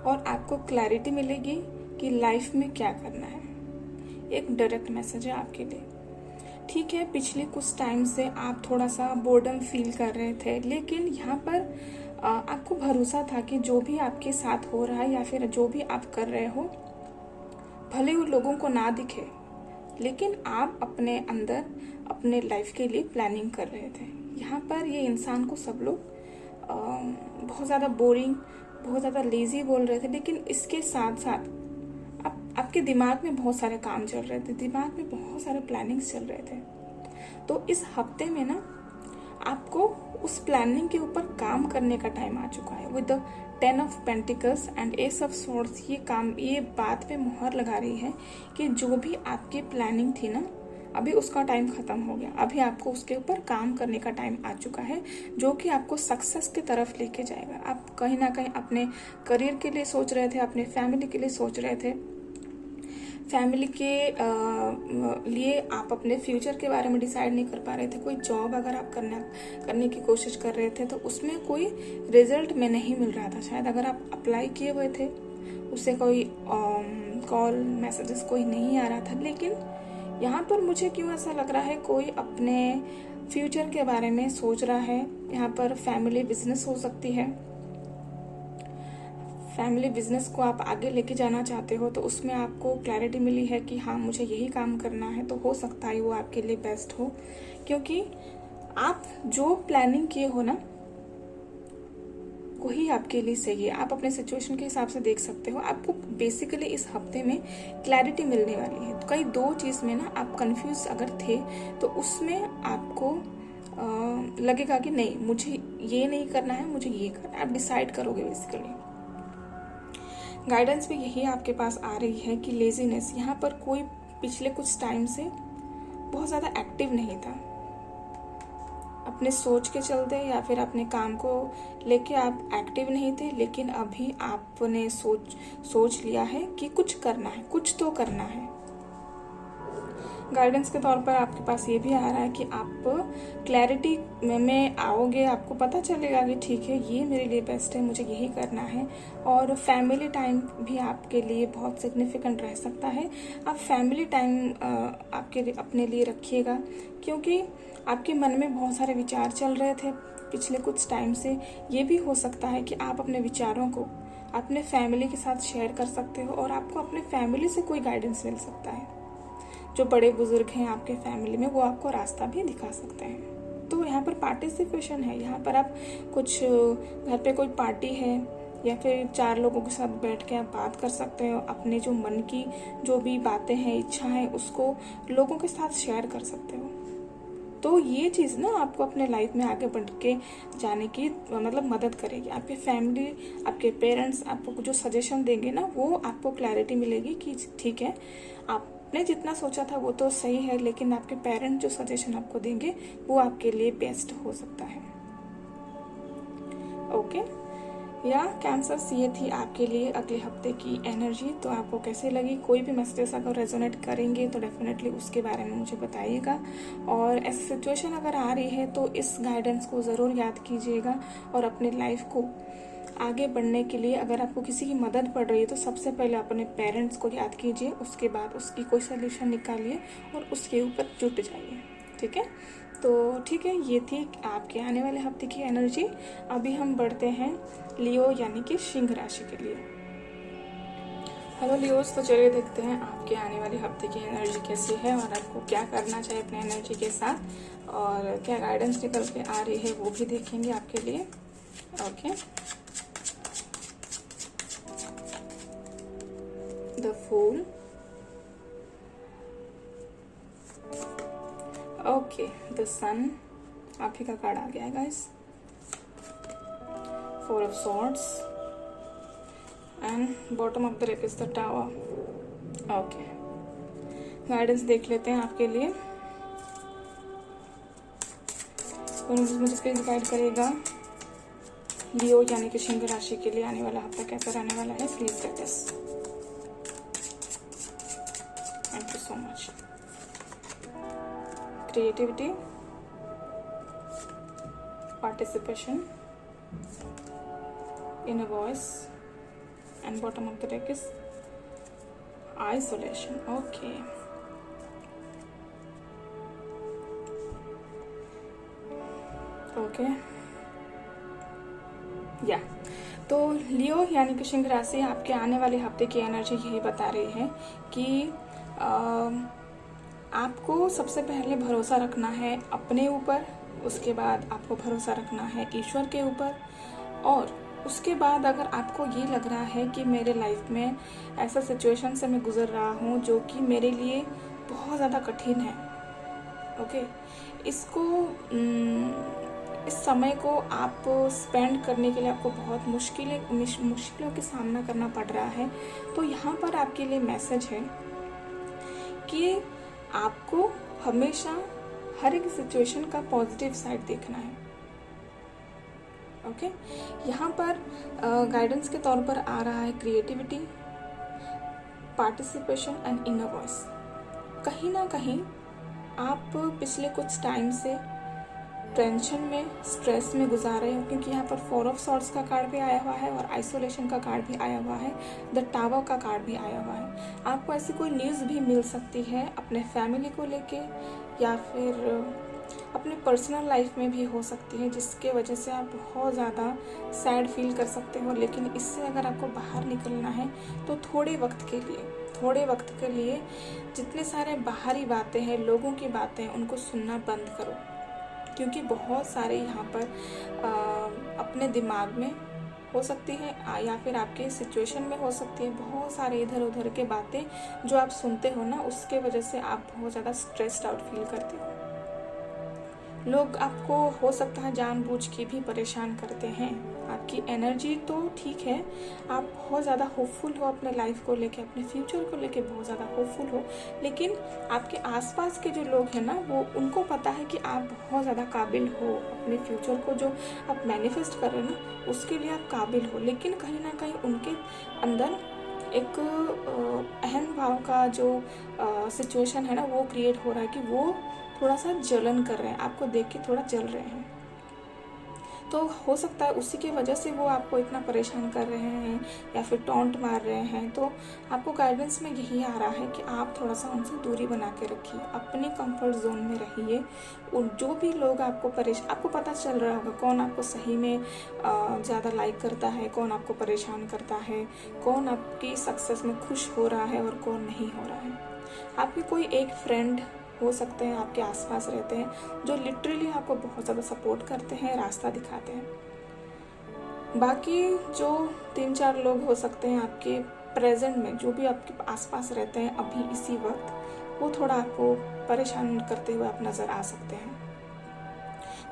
और आपको क्लैरिटी मिलेगी कि लाइफ में क्या करना है। एक डायरेक्ट मैसेज है आपके लिए। ठीक है, पिछले कुछ टाइम से आप थोड़ा सा बोर्डम फील कर रहे थे, लेकिन यहाँ पर आपको भरोसा था कि जो भी आपके साथ हो रहा है या फिर जो भी आप कर रहे हो, भले वो लोगों को ना दिखे, लेकिन आप अपने अंदर अपने लाइफ के लिए प्लानिंग कर रहे थे। यहाँ पर ये इंसान को सब लोग बहुत ज़्यादा बोरिंग, बहुत ज़्यादा लेजी बोल रहे थे, लेकिन इसके साथ साथ आपके दिमाग में बहुत सारे काम चल रहे थे, दिमाग में बहुत सारे प्लानिंग्स चल रहे थे। तो इस हफ्ते में ना आपको उस प्लानिंग के ऊपर काम करने का टाइम आ चुका है। With the 10 of pentacles and S of swords, ये बात पे मुहर लगा रही है कि जो भी आपकी प्लानिंग थी ना, अभी उसका टाइम खत्म हो गया। अभी आपको उसके ऊपर काम करने का टाइम आ चुका है, जो कि आपको सक्सेस की तरफ लेके जाएगा। आप कहीं ना कहीं अपने करियर के लिए सोच रहे थे, अपने फैमिली के लिए सोच रहे थे, फैमिली के लिए आप अपने फ्यूचर के बारे में डिसाइड नहीं कर पा रहे थे। कोई जॉब अगर आप करने की कोशिश कर रहे थे तो उसमें कोई रिजल्ट में नहीं मिल रहा था। शायद अगर आप अप्लाई किए हुए थे उससे कोई कॉल मैसेजेस कोई नहीं आ रहा था। लेकिन यहाँ पर मुझे क्यों ऐसा लग रहा है, कोई अपने फ्यूचर के बारे में सोच रहा है। यहाँ पर फैमिली बिजनेस हो सकती है, फैमिली बिजनेस को आप आगे लेके जाना चाहते हो, तो उसमें आपको क्लैरिटी मिली है कि हाँ मुझे यही काम करना है। तो हो सकता है वो आपके लिए बेस्ट हो, क्योंकि आप जो प्लानिंग किए हो ना वही आपके लिए सही है। आप अपने सिचुएशन के हिसाब से देख सकते हो। आपको बेसिकली इस हफ्ते में क्लैरिटी मिलने वाली है। तो कई 2 चीज़ में ना आप कंफ्यूज अगर थे तो उसमें आपको लगेगा कि नहीं, मुझे ये नहीं करना है, मुझे ये करना है। आप डिसाइड करोगे बेसिकली। गाइडेंस भी यही आपके पास आ रही है कि लेजीनेस, यहाँ पर कोई पिछले कुछ टाइम से बहुत ज़्यादा एक्टिव नहीं था अपने सोच के चलते, या फिर अपने काम को लेके आप एक्टिव नहीं थे, लेकिन अभी आपने सोच लिया है कि कुछ करना है, कुछ तो करना है। गाइडेंस के तौर पर आपके पास ये भी आ रहा है कि आप क्लैरिटी में आओगे। आपको पता चलेगा कि ठीक है, ये मेरे लिए बेस्ट है, मुझे यही करना है। और फैमिली टाइम भी आपके लिए बहुत सिग्निफिकेंट रह सकता है। आप फैमिली टाइम आपके अपने लिए रखिएगा, क्योंकि आपके मन में बहुत सारे विचार चल रहे थे पिछले कुछ टाइम से। ये भी हो सकता है कि आप अपने विचारों को अपने फैमिली के साथ शेयर कर सकते हो, और आपको अपने फैमिली से कोई गाइडेंस मिल सकता है। जो बड़े बुजुर्ग हैं आपके फैमिली में, वो आपको रास्ता भी दिखा सकते हैं। तो यहाँ पर पार्टिसिपेशन है। यहाँ पर आप कुछ घर पे कोई पार्टी है, या फिर 4 लोगों के साथ बैठ के आप बात कर सकते हो। अपने जो मन की जो भी बातें हैं, इच्छा है, उसको लोगों के साथ शेयर कर सकते हो। तो ये चीज़ ना आपको अपने लाइफ में आगे बढ़ के जाने की मतलब मदद करेगी। आपके फैमिली, आपके पेरेंट्स आपको जो सजेशन देंगे ना, वो आपको क्लैरिटी मिलेगी कि ठीक है, आपने जितना सोचा था वो तो सही है, लेकिन आपके पेरेंट्स जो सजेशन आपको देंगे वो आपके लिए बेस्ट हो सकता है। ओके, या कैंसर्स, ये थी आपके लिए अगले हफ्ते की एनर्जी। तो आपको कैसे लगी? कोई भी मैसेजेस अगर रेजोनेट करेंगे तो डेफिनेटली उसके बारे में मुझे बताइएगा। और ऐसी सिचुएशन अगर आ रही है तो इस गाइडेंस को ज़रूर याद कीजिएगा, और अपने लाइफ को आगे बढ़ने के लिए अगर आपको किसी की मदद पड़ रही है तो सबसे पहले अपने पेरेंट्स को याद कीजिए, उसके बाद उसकी कोई सोल्यूशन निकालिए और उसके ऊपर जुट जाइए। ठीक है, तो ठीक है, ये थी आपके आने वाले हफ्ते की एनर्जी। अभी हम बढ़ते हैं लियो यानी कि सिंह राशि के लिए। हेलो लियोस, तो चलिए देखते हैं आपके आने वाले हफ्ते की एनर्जी कैसी है, और आपको क्या करना चाहिए अपने एनर्जी के साथ, और क्या गाइडेंस निकल के आ रही है वो भी देखेंगे आपके लिए। Okay, the fool, okay, the sun आप ही का कार्ड आ गया है guys, 4 of swords, and bottom of the deck is the tower. Okay, guidance देख लेते हैं आपके लिए। मुझे प्लीज गाइड करेगा लियो यानी कि सिंह राशि के लिए आने वाला हफ्ता कैसा रहने वाला है। Please guide us. Thank you so much. Creativity, participation, inner voice, and bottom of the deck is isolation. Okay, okay, या तो लियो यानी कि सिंह राशि आपके आने वाले हफ्ते की एनर्जी यही बता रही है कि आपको सबसे पहले भरोसा रखना है अपने ऊपर, उसके बाद आपको भरोसा रखना है ईश्वर के ऊपर, और उसके बाद अगर आपको ये लग रहा है कि मेरे लाइफ में ऐसा सिचुएशन से मैं गुजर रहा हूँ जो कि मेरे लिए बहुत ज़्यादा कठिन है, ओके, इस समय को आप स्पेंड करने के लिए आपको बहुत मुश्किलों का सामना करना पड़ रहा है, तो यहाँ पर आपके लिए मैसेज है कि आपको हमेशा हर एक सिचुएशन का पॉजिटिव साइड देखना है। ओके, यहाँ पर गाइडेंस के तौर पर आ रहा है creativity, participation and inner voice. कहीं ना कहीं आप पिछले कुछ टाइम से टेंशन में, स्ट्रेस में गुजार रहे हो, क्योंकि यहाँ पर 4 ऑफ सॉर्ड्स का कार्ड भी आया हुआ है और आइसोलेशन का कार्ड भी आया हुआ है, द टावर का कार्ड भी आया हुआ है। आपको ऐसी कोई न्यूज़ भी मिल सकती है अपने फैमिली को लेके, या फिर अपने पर्सनल लाइफ में भी हो सकती है, जिसके वजह से आप बहुत ज़्यादा सैड फील कर सकते हो। लेकिन इससे अगर आपको बाहर निकलना है तो थोड़े वक्त के लिए जितने सारे बाहरी बातें हैं, लोगों की बातें हैं, उनको सुनना बंद करो, क्योंकि बहुत सारे यहाँ पर अपने दिमाग में हो सकती है या फिर आपके सिचुएशन में हो सकती है। बहुत सारे इधर उधर के बातें जो आप सुनते हो ना, उसके वजह से आप बहुत ज़्यादा स्ट्रेस्ड आउट फील करते हो। लोग आपको हो सकता है जानबूझ के भी परेशान करते हैं। आपकी एनर्जी तो ठीक है, आप बहुत ज़्यादा होपफुल हो अपने लाइफ को लेके, अपने फ्यूचर को लेके बहुत ज़्यादा होपफुल हो, लेकिन आपके आसपास के जो लोग हैं ना, वो उनको पता है कि आप बहुत ज़्यादा काबिल हो अपने फ्यूचर को जो आप मैनिफेस्ट कर रहे हो ना, उसके लिए आप काबिल हो, लेकिन कहीं ना कहीं उनके अंदर एक अहम भाव का जो सिचुएशन है ना, वो क्रिएट हो रहा है कि वो थोड़ा सा जलन कर रहे हैं, आपको देख के थोड़ा जल रहे हैं। तो हो सकता है उसी की वजह से वो आपको इतना परेशान कर रहे हैं या फिर टॉन्ट मार रहे हैं। तो आपको गाइडेंस में यही आ रहा है कि आप थोड़ा सा उनसे दूरी बना के रखिए, अपने कंफर्ट जोन में रहिए। उन जो भी लोग आपको आपको पता चल रहा होगा कौन आपको सही में ज़्यादा लाइक करता है, कौन आपको परेशान करता है, कौन आपकी सक्सेस में खुश हो रहा है और कौन नहीं हो रहा है। आपके कोई एक फ्रेंड हो सकते हैं आपके आसपास रहते हैं जो लिटरली आपको बहुत ज़्यादा सपोर्ट करते हैं, रास्ता दिखाते हैं। बाकी जो 3-4 लोग हो सकते हैं आपके प्रेजेंट में, जो भी आपके आसपास रहते हैं अभी इसी वक्त, वो थोड़ा आपको परेशान करते हुए आप नज़र आ सकते हैं।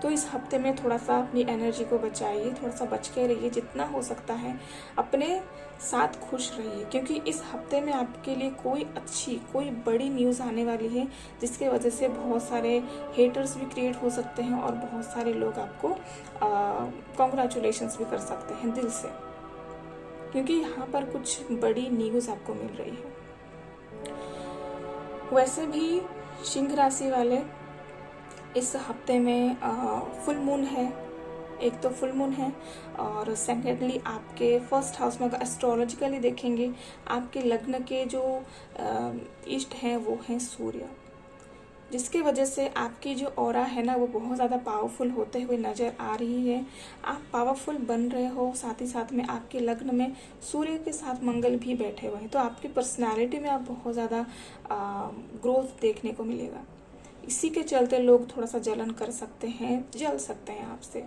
तो इस हफ्ते में थोड़ा सा अपनी एनर्जी को बचाइए, थोड़ा सा बच के रहिए, जितना हो सकता है अपने साथ खुश रहिए, क्योंकि इस हफ्ते में आपके लिए कोई बड़ी न्यूज़ आने वाली है, जिसके वजह से बहुत सारे हेटर्स भी क्रिएट हो सकते हैं और बहुत सारे लोग आपको कॉन्ग्रेचुलेशंस भी कर सकते हैं दिल से, क्योंकि यहाँ पर कुछ बड़ी न्यूज़ आपको मिल रही है। वैसे भी सिंह राशि वाले इस हफ्ते में फुल मून है, एक तो फुल मून है, और सेकेंडली आपके फर्स्ट हाउस में अगर एस्ट्रोलॉजिकली देखेंगे, आपके लग्न के जो इष्ट हैं वो हैं सूर्य, जिसके वजह से आपकी जो ऑरा है ना, वो बहुत ज़्यादा पावरफुल होते हुए नज़र आ रही है। आप पावरफुल बन रहे हो, साथ ही साथ में आपके लग्न में सूर्य के साथ मंगल भी बैठे हुए हैं, तो आपकी पर्सनालिटी में आप बहुत ज़्यादा ग्रोथ देखने को मिलेगा। इसी के चलते लोग थोड़ा सा जलन कर सकते हैं, जल सकते हैं आपसे।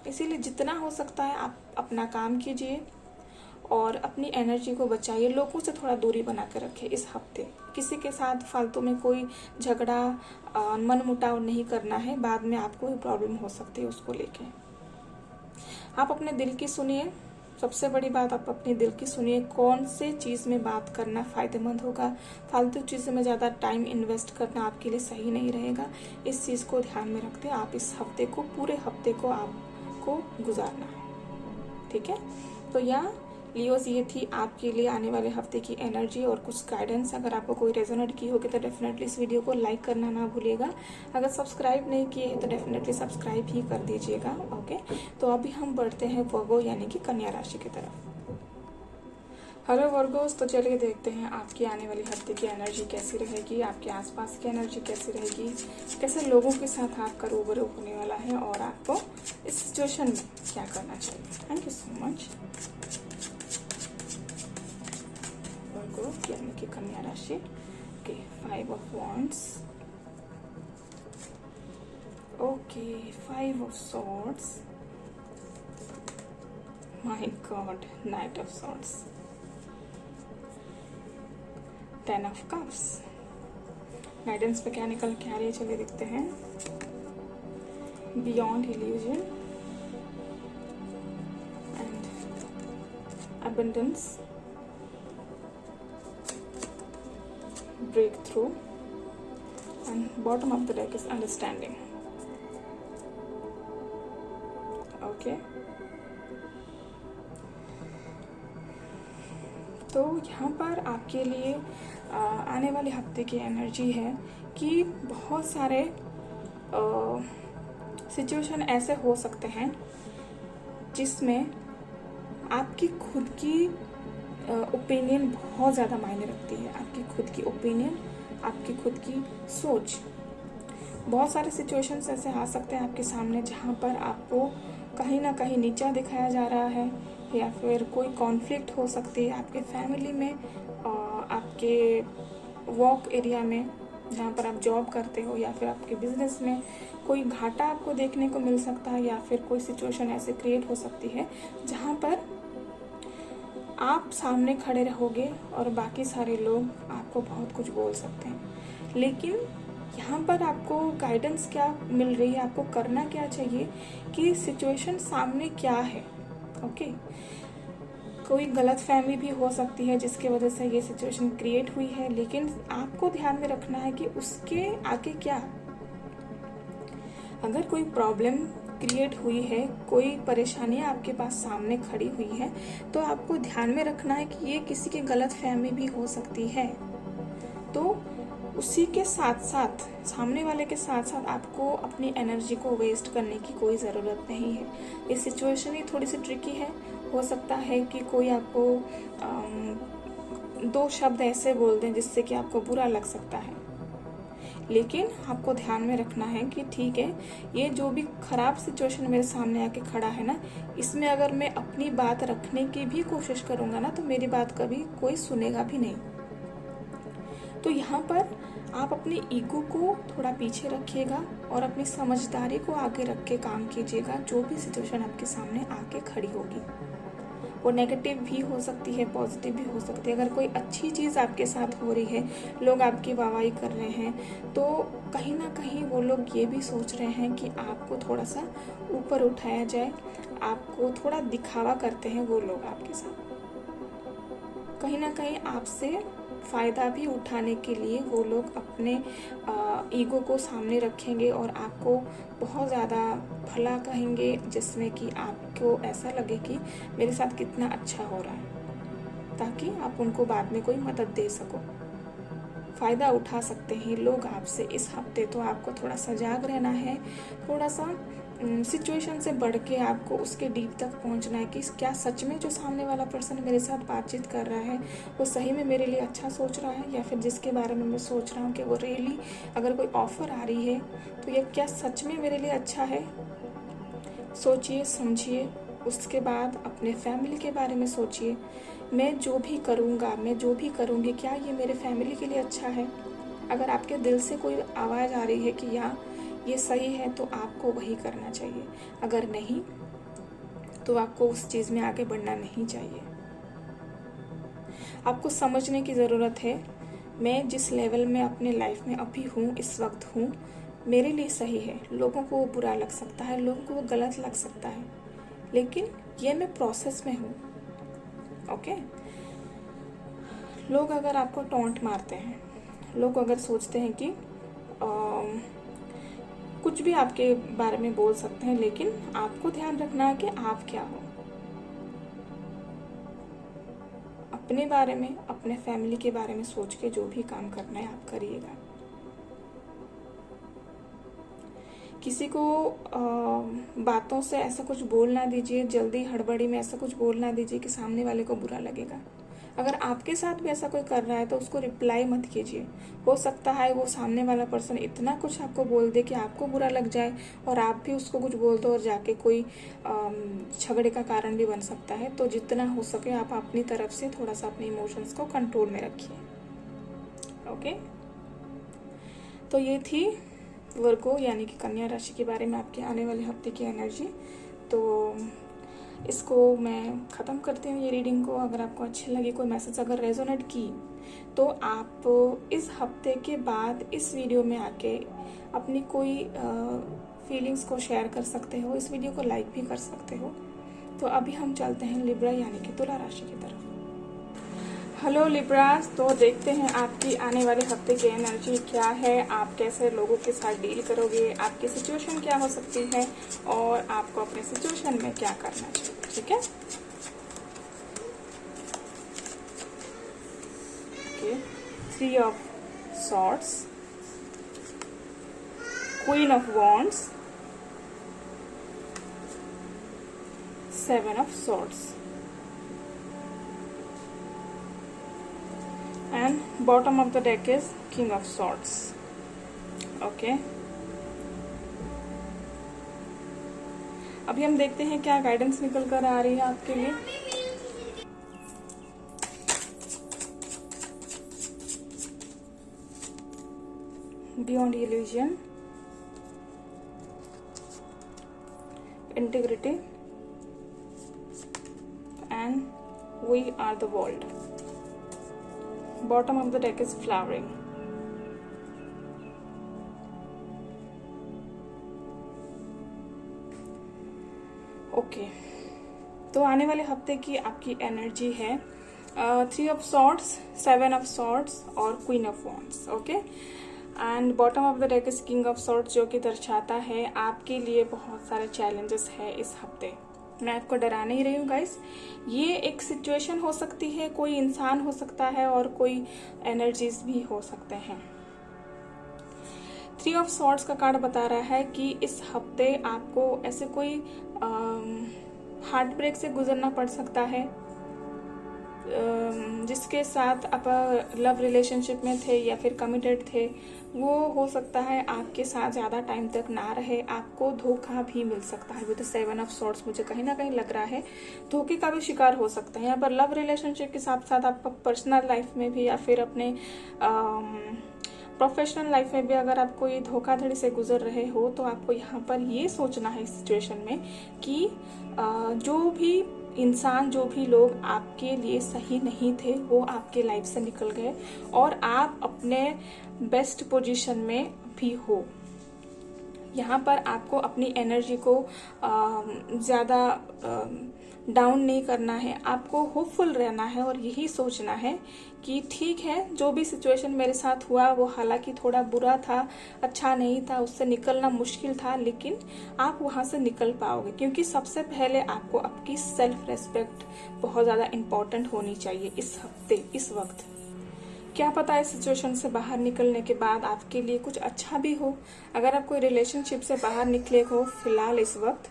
इसीलिए जितना हो सकता है आप अपना काम कीजिए और अपनी एनर्जी को बचाइए, लोगों से थोड़ा दूरी बना कर रखें इस हफ्ते। किसी के साथ फालतू में कोई झगड़ा मनमुटाव नहीं करना है, बाद में आपको भी प्रॉब्लम हो सकती है उसको लेके। आप अपने दिल की सुनिए, सबसे बड़ी बात आप अपने दिल की सुनिए, कौन से चीज़ में बात करना फ़ायदेमंद होगा। फालतू चीज़ों में ज़्यादा टाइम इन्वेस्ट करना आपके लिए सही नहीं रहेगा। इस चीज़ को ध्यान में रखते आप इस हफ्ते को, पूरे हफ्ते को आपको गुजारना है, ठीक है। तो यहाँ लियोज, ये थी आपके लिए आने वाले हफ्ते की एनर्जी और कुछ गाइडेंस। अगर आपको कोई रेजोनेट की होगी तो डेफिनेटली इस वीडियो को लाइक करना ना भूलिएगा। अगर सब्सक्राइब नहीं किए हैं तो डेफिनेटली सब्सक्राइब ही कर दीजिएगा, ओके। तो अभी हम बढ़ते हैं वर्गो यानी कि कन्या राशि की तरफ। हेलो वर्गोस, तो चलिए देखते हैं आपकी आने वाली हफ्ते की एनर्जी कैसी रहेगी, आपके आसपास की एनर्जी कैसी रहेगी, कैसे लोगों के साथ आपका रूबरू होने वाला है और आपको इस सिचुएशन में क्या करना चाहिए। Thank you so much. यानी कि कन्या राशि के 5 of wands, okay, 5 of swords, my God, night of swords, 10 of cups. Guidance पे क्या निकल के आ रही है, चलिए देखते हैं। Beyond illusion and abundance, breakthrough, and bottom of the deck is understanding, okay। तो यहाँ पर आपके लिए आने वाले हफ्ते की एनर्जी है कि बहुत सारे सिचुएशन ऐसे हो सकते हैं जिसमें आपकी खुद की ओपिनियन बहुत ज़्यादा मायने रखती है। आपकी खुद की ओपिनियन, आपकी खुद की सोच। बहुत सारे सिचुएशंस ऐसे आ सकते हैं आपके सामने जहाँ पर आपको कहीं ना कहीं नीचा दिखाया जा रहा है, या फिर कोई कॉन्फ्लिक्ट हो सकती है आपके फैमिली में, आपके वर्क एरिया में जहाँ पर आप जॉब करते हो, या फिर आपके बिजनेस में कोई घाटा आपको देखने को मिल सकता है, या फिर कोई सिचुएशन ऐसे क्रिएट हो सकती है जहाँ पर आप सामने खड़े रहोगे और बाकी सारे लोग आपको बहुत कुछ बोल सकते हैं, लेकिन यहाँ पर आपको गाइडेंस क्या मिल रही है, आपको करना क्या चाहिए कि सिचुएशन सामने क्या है। ओके, कोई गलत फहमी भी हो सकती है जिसके वजह से ये सिचुएशन क्रिएट हुई है, लेकिन आपको ध्यान में रखना है कि उसके आगे क्या। अगर कोई प्रॉब्लम क्रिएट हुई है, कोई परेशानी आपके पास सामने खड़ी हुई है, तो आपको ध्यान में रखना है कि ये किसी की गलत फहमी भी हो सकती है। तो उसी के साथ साथ, सामने वाले के साथ साथ आपको अपनी एनर्जी को वेस्ट करने की कोई ज़रूरत नहीं है। ये सिचुएशन ही थोड़ी सी ट्रिकी है। हो सकता है कि कोई आपको दो शब्द ऐसे बोल दें जिससे कि आपको बुरा लग सकता है, लेकिन आपको ध्यान में रखना है कि ठीक है, ये जो भी खराब सिचुएशन मेरे सामने आके खड़ा है ना, इसमें अगर मैं अपनी बात रखने की भी कोशिश करूँगा ना, तो मेरी बात कभी कोई सुनेगा भी नहीं। तो यहाँ पर आप अपनी ईगो को थोड़ा पीछे रखिएगा और अपनी समझदारी को आगे रख के काम कीजिएगा। जो भी सिचुएशन आपके सामने आके खड़ी होगी, वो नेगेटिव भी हो सकती है, पॉजिटिव भी हो सकती है। अगर कोई अच्छी चीज़ आपके साथ हो रही है, लोग आपकी वाहवाही कर रहे हैं, तो कहीं ना कहीं वो लोग ये भी सोच रहे हैं कि आपको थोड़ा सा ऊपर उठाया जाए, आपको थोड़ा दिखावा करते हैं वो लोग आपके साथ। कहीं ना कहीं आपसे फ़ायदा भी उठाने के लिए वो लोग अपने ईगो को सामने रखेंगे और आपको बहुत ज़्यादा भला कहेंगे, जिसमें कि आपको ऐसा लगे कि मेरे साथ कितना अच्छा हो रहा है, ताकि आप उनको बाद में कोई मदद दे सको। फ़ायदा उठा सकते हैं लोग आपसे इस हफ्ते। तो आपको थोड़ा सजाग रहना है, थोड़ा सा सिचुएशन से बढ़ के आपको उसके डीप तक पहुंचना है कि क्या सच में जो सामने वाला पर्सन मेरे साथ बातचीत कर रहा है वो सही में मेरे लिए अच्छा सोच रहा है, या फिर जिसके बारे में मैं सोच रहा हूँ कि वो रियली अगर कोई ऑफ़र आ रही है तो ये क्या सच में मेरे लिए अच्छा है। सोचिए, समझिए, उसके बाद अपने फैमिली के बारे में सोचिए। मैं जो भी करूँगा, मैं जो भी करूँगी, क्या ये मेरे फैमिली के लिए अच्छा है। अगर आपके दिल से कोई आवाज़ आ रही है कि यहाँ ये सही है, तो आपको वही करना चाहिए। अगर नहीं, तो आपको उस चीज़ में आगे बढ़ना नहीं चाहिए। आपको समझने की ज़रूरत है, मैं जिस लेवल में अपने लाइफ में अभी हूँ, इस वक्त हूँ, मेरे लिए सही है। लोगों को वो बुरा लग सकता है, लोगों को वो गलत लग सकता है, लेकिन ये मैं प्रोसेस में हूँ। ओके, लोग अगर आपको टॉन्ट मारते हैं, लोग अगर सोचते हैं कि कुछ भी आपके बारे में बोल सकते हैं, लेकिन आपको ध्यान रखना है कि आप क्या हो। अपने बारे में, अपने फैमिली के बारे में सोच के जो भी काम करना है आप करिएगा। किसी को बातों से ऐसा कुछ बोल ना दीजिए, जल्दी हड़बड़ी में ऐसा कुछ बोल ना दीजिए कि सामने वाले को बुरा लगेगा। अगर आपके साथ भी ऐसा कोई कर रहा है तो उसको रिप्लाई मत कीजिए। हो सकता है वो सामने वाला पर्सन इतना कुछ आपको बोल दे कि आपको बुरा लग जाए और आप भी उसको कुछ बोल दो और जाके कोई झगड़े का कारण भी बन सकता है। तो जितना हो सके आप अपनी तरफ से थोड़ा सा अपने इमोशंस को कंट्रोल में रखिए। ओके, तो ये थी वर्गो यानी कि कन्या राशि के बारे में आपके आने वाले हफ्ते की एनर्जी। तो इसको मैं ख़त्म करती हूँ ये रीडिंग को। अगर आपको अच्छी लगी, कोई मैसेज अगर रेजोनेट की, तो आप इस हफ्ते के बाद इस वीडियो में आके अपनी कोई फीलिंग्स को शेयर कर सकते हो, इस वीडियो को लाइक भी कर सकते हो। तो अभी हम चलते हैं लिब्रा यानी कि तुला राशि की तरफ। हेलो लिब्रास, तो देखते हैं आपकी आने वाले हफ्ते की एनर्जी क्या है, आप कैसे लोगों के साथ डील करोगे, आपकी सिचुएशन क्या हो सकती है और आपको अपने सिचुएशन में क्या करना चाहिए। ठीक है, okay, 3 of swords, queen of wands, 7 of swords and bottom of the deck is King of Swords. Okay, अभी हम देखते हैं क्या गाइडेंस निकल कर आ रही है आपके लिए। Beyond illusion, integrity and we are the world. Bottom of the deck is flowering. Okay, तो आने वाले हफ्ते की आपकी एनर्जी है 3 ऑफ सॉर्ड्स, 7 ऑफ सॉर्ड्स और queen of wands. Okay, and bottom of the deck is king of swords, जो कि दर्शाता है आपके लिए बहुत सारे चैलेंजेस है इस हफ्ते. मैं आपको डरा नहीं रही हूँ गाइस, ये एक सिचुएशन हो सकती है, कोई इंसान हो सकता है और कोई एनर्जीज भी हो सकते हैं. 3 ऑफ सॉर्ड्स का कार्ड बता रहा है कि इस हफ्ते आपको ऐसे कोई हार्ट ब्रेक से गुजरना पड़ सकता है, जिसके साथ आप लव रिलेशनशिप में थे या फिर कमिटेड थे, वो हो सकता है आपके साथ ज़्यादा टाइम तक ना रहे. आपको धोखा भी मिल सकता है. विद 7 ऑफ सॉर्ड्स मुझे कहीं ना कहीं लग रहा है धोखे का भी शिकार हो सकता है. यहाँ पर लव रिलेशनशिप के साथ साथ आप पर्सनल लाइफ में भी या फिर अपने प्रोफेशनल लाइफ में भी अगर आप कोई धोखाधड़ी से गुजर रहे हो, तो आपको यहाँ पर ये सोचना है इस सिचुएशन में कि जो भी इंसान, जो भी लोग आपके लिए सही नहीं थे, वो आपके लाइफ से निकल गए और आप अपने बेस्ट पोजीशन में भी हो. यहाँ पर आपको अपनी एनर्जी को ज़्यादा डाउन नहीं करना है, आपको होपफुल रहना है और यही सोचना है कि ठीक है, जो भी सिचुएशन मेरे साथ हुआ वो हालांकि थोड़ा बुरा था, अच्छा नहीं था, उससे निकलना मुश्किल था, लेकिन आप वहां से निकल पाओगे. क्योंकि सबसे पहले आपको आपकी सेल्फ रेस्पेक्ट बहुत ज़्यादा इम्पोर्टेंट होनी चाहिए इस हफ्ते, इस वक्त. क्या पता है सिचुएशन से बाहर निकलने के बाद आपके लिए कुछ अच्छा भी हो. अगर आप कोई रिलेशनशिप से बाहर निकले हो फिलहाल इस वक्त,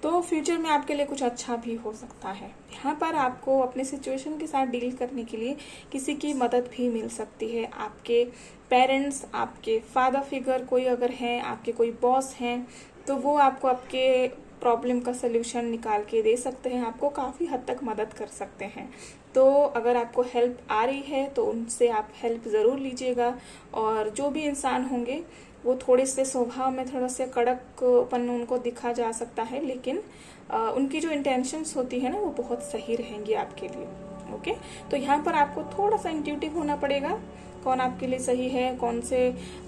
तो फ्यूचर में आपके लिए कुछ अच्छा भी हो सकता है. यहाँ पर आपको अपने सिचुएशन के साथ डील करने के लिए किसी की मदद भी मिल सकती है. आपके पेरेंट्स, आपके फादर फिगर कोई अगर हैं, आपके कोई बॉस हैं, तो वो आपको आपके प्रॉब्लम का सलूशन निकाल के दे सकते हैं, आपको काफ़ी हद तक मदद कर सकते हैं. तो अगर आपको हेल्प आ रही है तो उनसे आप हेल्प ज़रूर लीजिएगा. और जो भी इंसान होंगे वो थोड़े से स्वभाव में थोड़ा से कड़कपन उनको दिखा जा सकता है, लेकिन उनकी जो इंटेंशंस होती है ना, वो बहुत सही रहेंगी आपके लिए. ओके, तो यहाँ पर आपको थोड़ा सा इंट्यूटिव होना पड़ेगा, कौन आपके लिए सही है, कौन से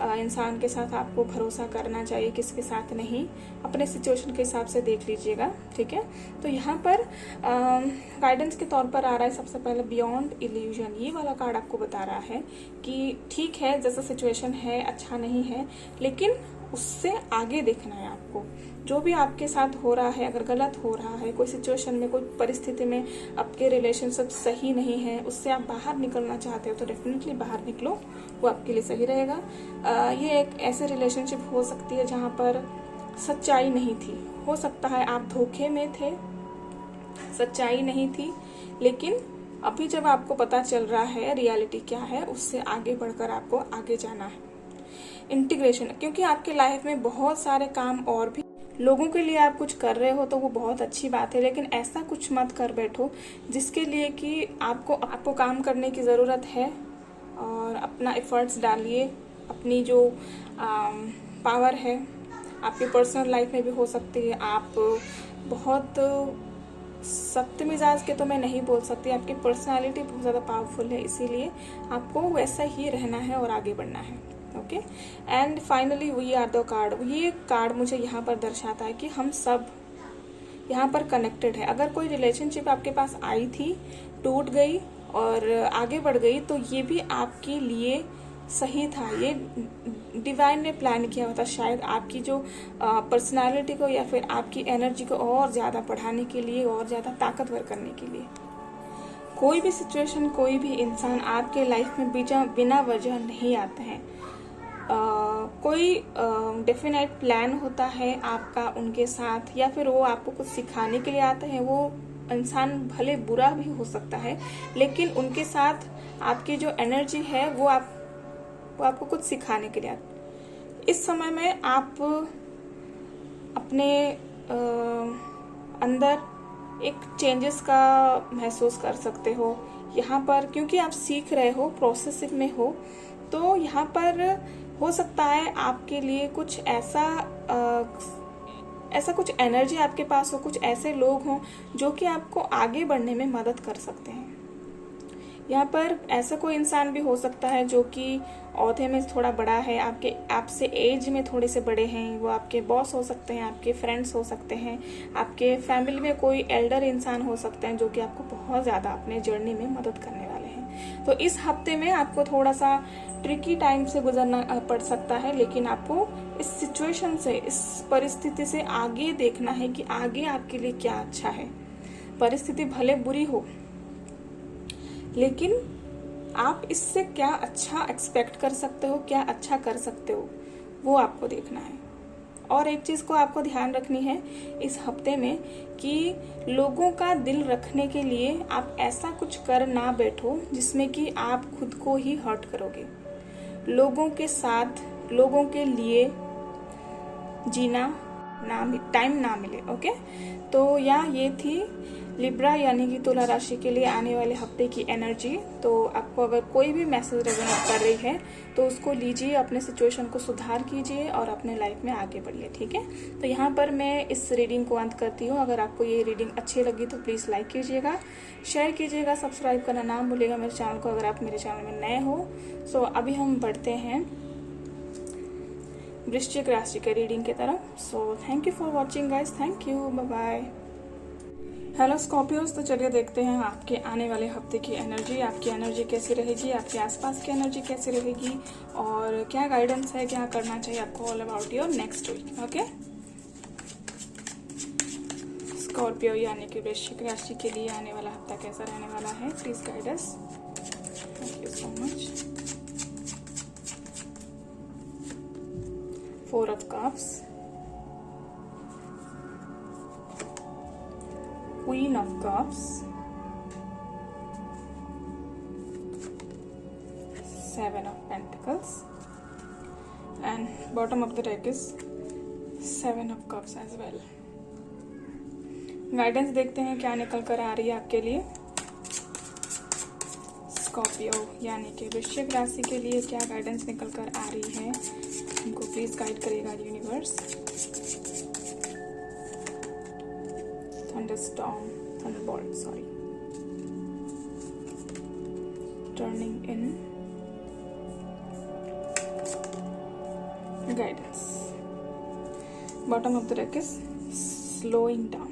इंसान के साथ आपको भरोसा करना चाहिए, किसके साथ नहीं, अपने सिचुएशन के हिसाब से देख लीजिएगा. ठीक है, तो यहाँ पर गाइडेंस के तौर पर आ रहा है सबसे पहले बियॉन्ड इल्यूजन. ये वाला कार्ड आपको बता रहा है कि ठीक है, जैसा सिचुएशन है अच्छा नहीं है, लेकिन उससे आगे देखना है आपको. जो भी आपके साथ हो रहा है, अगर गलत हो रहा है, कोई सिचुएशन में, कोई परिस्थिति में आपके रिलेशनशिप सही नहीं है, उससे आप बाहर निकलना चाहते हो, तो डेफिनेटली बाहर निकलो, वो आपके लिए सही रहेगा. ये एक ऐसे रिलेशनशिप हो सकती है जहाँ पर सच्चाई नहीं थी. हो सकता है आप धोखे में थे, सच्चाई नहीं थी, लेकिन अभी जब आपको पता चल रहा है रियलिटी क्या है, उससे आगे बढ़कर आपको आगे जाना है. इंटीग्रेशन, क्योंकि आपके लाइफ में बहुत सारे काम और भी लोगों के लिए आप कुछ कर रहे हो, तो वो बहुत अच्छी बात है, लेकिन ऐसा कुछ मत कर बैठो जिसके लिए कि आपको काम करने की ज़रूरत है. और अपना एफर्ट्स डालिए, अपनी जो पावर है आपकी पर्सनल लाइफ में भी हो सकती है. आप बहुत सख्त मिजाज के तो मैं नहीं बोल सकती, आपकी पर्सनालिटी बहुत ज़्यादा पावरफुल है, इसीलिए आपको वैसा ही रहना है और आगे बढ़ना है. Okay, and finally we are the card. ये कार्ड मुझे यहाँ पर दर्शाता है कि हम सब यहाँ पर कनेक्टेड है. अगर कोई रिलेशनशिप आपके पास आई थी, टूट गई और आगे बढ़ गई, तो ये भी आपके लिए सही था. ये डिवाइन ने प्लान किया होता, शायद आपकी जो पर्सनालिटी को या फिर आपकी एनर्जी को और ज़्यादा बढ़ाने के लिए, और ज़्यादा ताकतवर करने के लिए. कोई भी सिचुएशन, कोई भी इंसान आपके लाइफ में बिना वजह नहीं आता है. कोई डेफिनेट प्लान होता है आपका उनके साथ, या फिर वो आपको कुछ सिखाने के लिए आते हैं. वो इंसान भले बुरा भी हो सकता है, लेकिन उनके साथ आपकी जो एनर्जी है वो आपको कुछ सिखाने के लिए आते हैं. इस समय में आप अपने अंदर एक चेंजेस का महसूस कर सकते हो यहाँ पर, क्योंकि आप सीख रहे हो, प्रोसेस में हो. तो यहाँ पर हो सकता है आपके लिए कुछ ऐसा कुछ एनर्जी आपके पास हो, कुछ ऐसे लोग हों जो कि आपको आगे बढ़ने में मदद कर सकते हैं। यहाँ पर ऐसा कोई इंसान भी हो सकता है जो कि औहदे में थोड़ा बड़ा है, आपसे एज में थोड़े से बड़े हैं। वो आपके बॉस हो सकते हैं, आपके फ्रेंड्स हो सकते हैं, आपके फैमिली में कोई एल्डर इंसान हो सकते हैं जो कि आपको बहुत ज़्यादा अपने जर्नी में मदद करने वाले हैं। तो इस हफ्ते में आपको थोड़ा सा ट्रिकी टाइम से गुजरना पड़ सकता है, लेकिन आपको इस सिचुएशन से, इस परिस्थिति से आगे देखना है कि आगे आपके लिए क्या अच्छा है। परिस्थिति भले बुरी हो, लेकिन आप इससे क्या अच्छा एक्सपेक्ट कर सकते हो, क्या अच्छा कर सकते हो, वो आपको देखना है। और एक चीज़ को आपको ध्यान रखनी है इस हफ्ते में कि लोगों का दिल रखने के लिए आप ऐसा कुछ कर ना बैठो जिसमें कि आप खुद को ही हर्ट करोगे। लोगों के साथ, लोगों के लिए जीना टाइम ना मिले। ओके, तो ये थी लिब्रा यानी कि तुला राशि के लिए आने वाले हफ्ते की एनर्जी। तो आपको अगर कोई भी मैसेज रेजोनेट कर रही है तो उसको लीजिए, अपने सिचुएशन को सुधार कीजिए और अपने लाइफ में आगे बढ़िए। ठीक है, तो यहाँ पर मैं इस रीडिंग को अंत करती हूँ। अगर आपको ये रीडिंग अच्छी लगी तो प्लीज़ लाइक कीजिएगा, शेयर कीजिएगा, सब्सक्राइब करना ना भूलिएगा मेरे चैनल को अगर आप मेरे चैनल में नए हो। सो अभी हम बढ़ते हैं वृश्चिक राशि के रीडिंग की तरफ। So thank you for watching guys, thank you, bye bye. Hello Scorpios, तो चलिए देखते हैं आपके आने वाले हफ्ते की एनर्जी। आपकी एनर्जी कैसी रहेगी, आपके आसपास की एनर्जी कैसी रहेगी और क्या गाइडेंस है, क्या करना चाहिए आपको all about your next week. Okay, Scorpio यानी कि वृश्चिक राशि के लिए आने वाला हफ्ता कैसा रहने वाला है, please guide us. Thank you so much. 4 of Cups, Queen of Cups, 7 of Pentacles, and bottom of the deck is 7 of Cups as well. Guidance देखते हैं क्या निकल कर आ रही है आपके लिए। स्कॉर्पियो यानी कि वृश्चिक राशि के लिए क्या गाइडेंस निकल कर आ रही है, उनको प्लीज गाइड करेगा universe. Thunderstorm, Thunderbolt, sorry, turning in, guidance. Bottom of the deck is slowing down.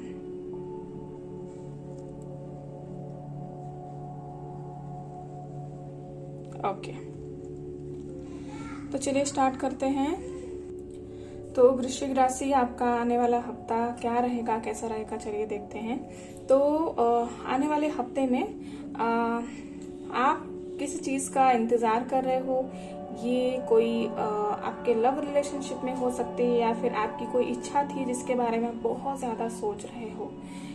Okay, तो चलिए स्टार्ट करते हैं। तो वृश्चिक राशि, आपका आने वाला हफ्ता क्या रहेगा, कैसा रहेगा, चलिए देखते हैं। तो आने वाले हफ्ते में आप किसी चीज़ का इंतज़ार कर रहे हो। ये कोई आपके लव रिलेशनशिप में हो सकती है या फिर आपकी कोई इच्छा थी जिसके बारे में आप बहुत ज़्यादा सोच रहे हो।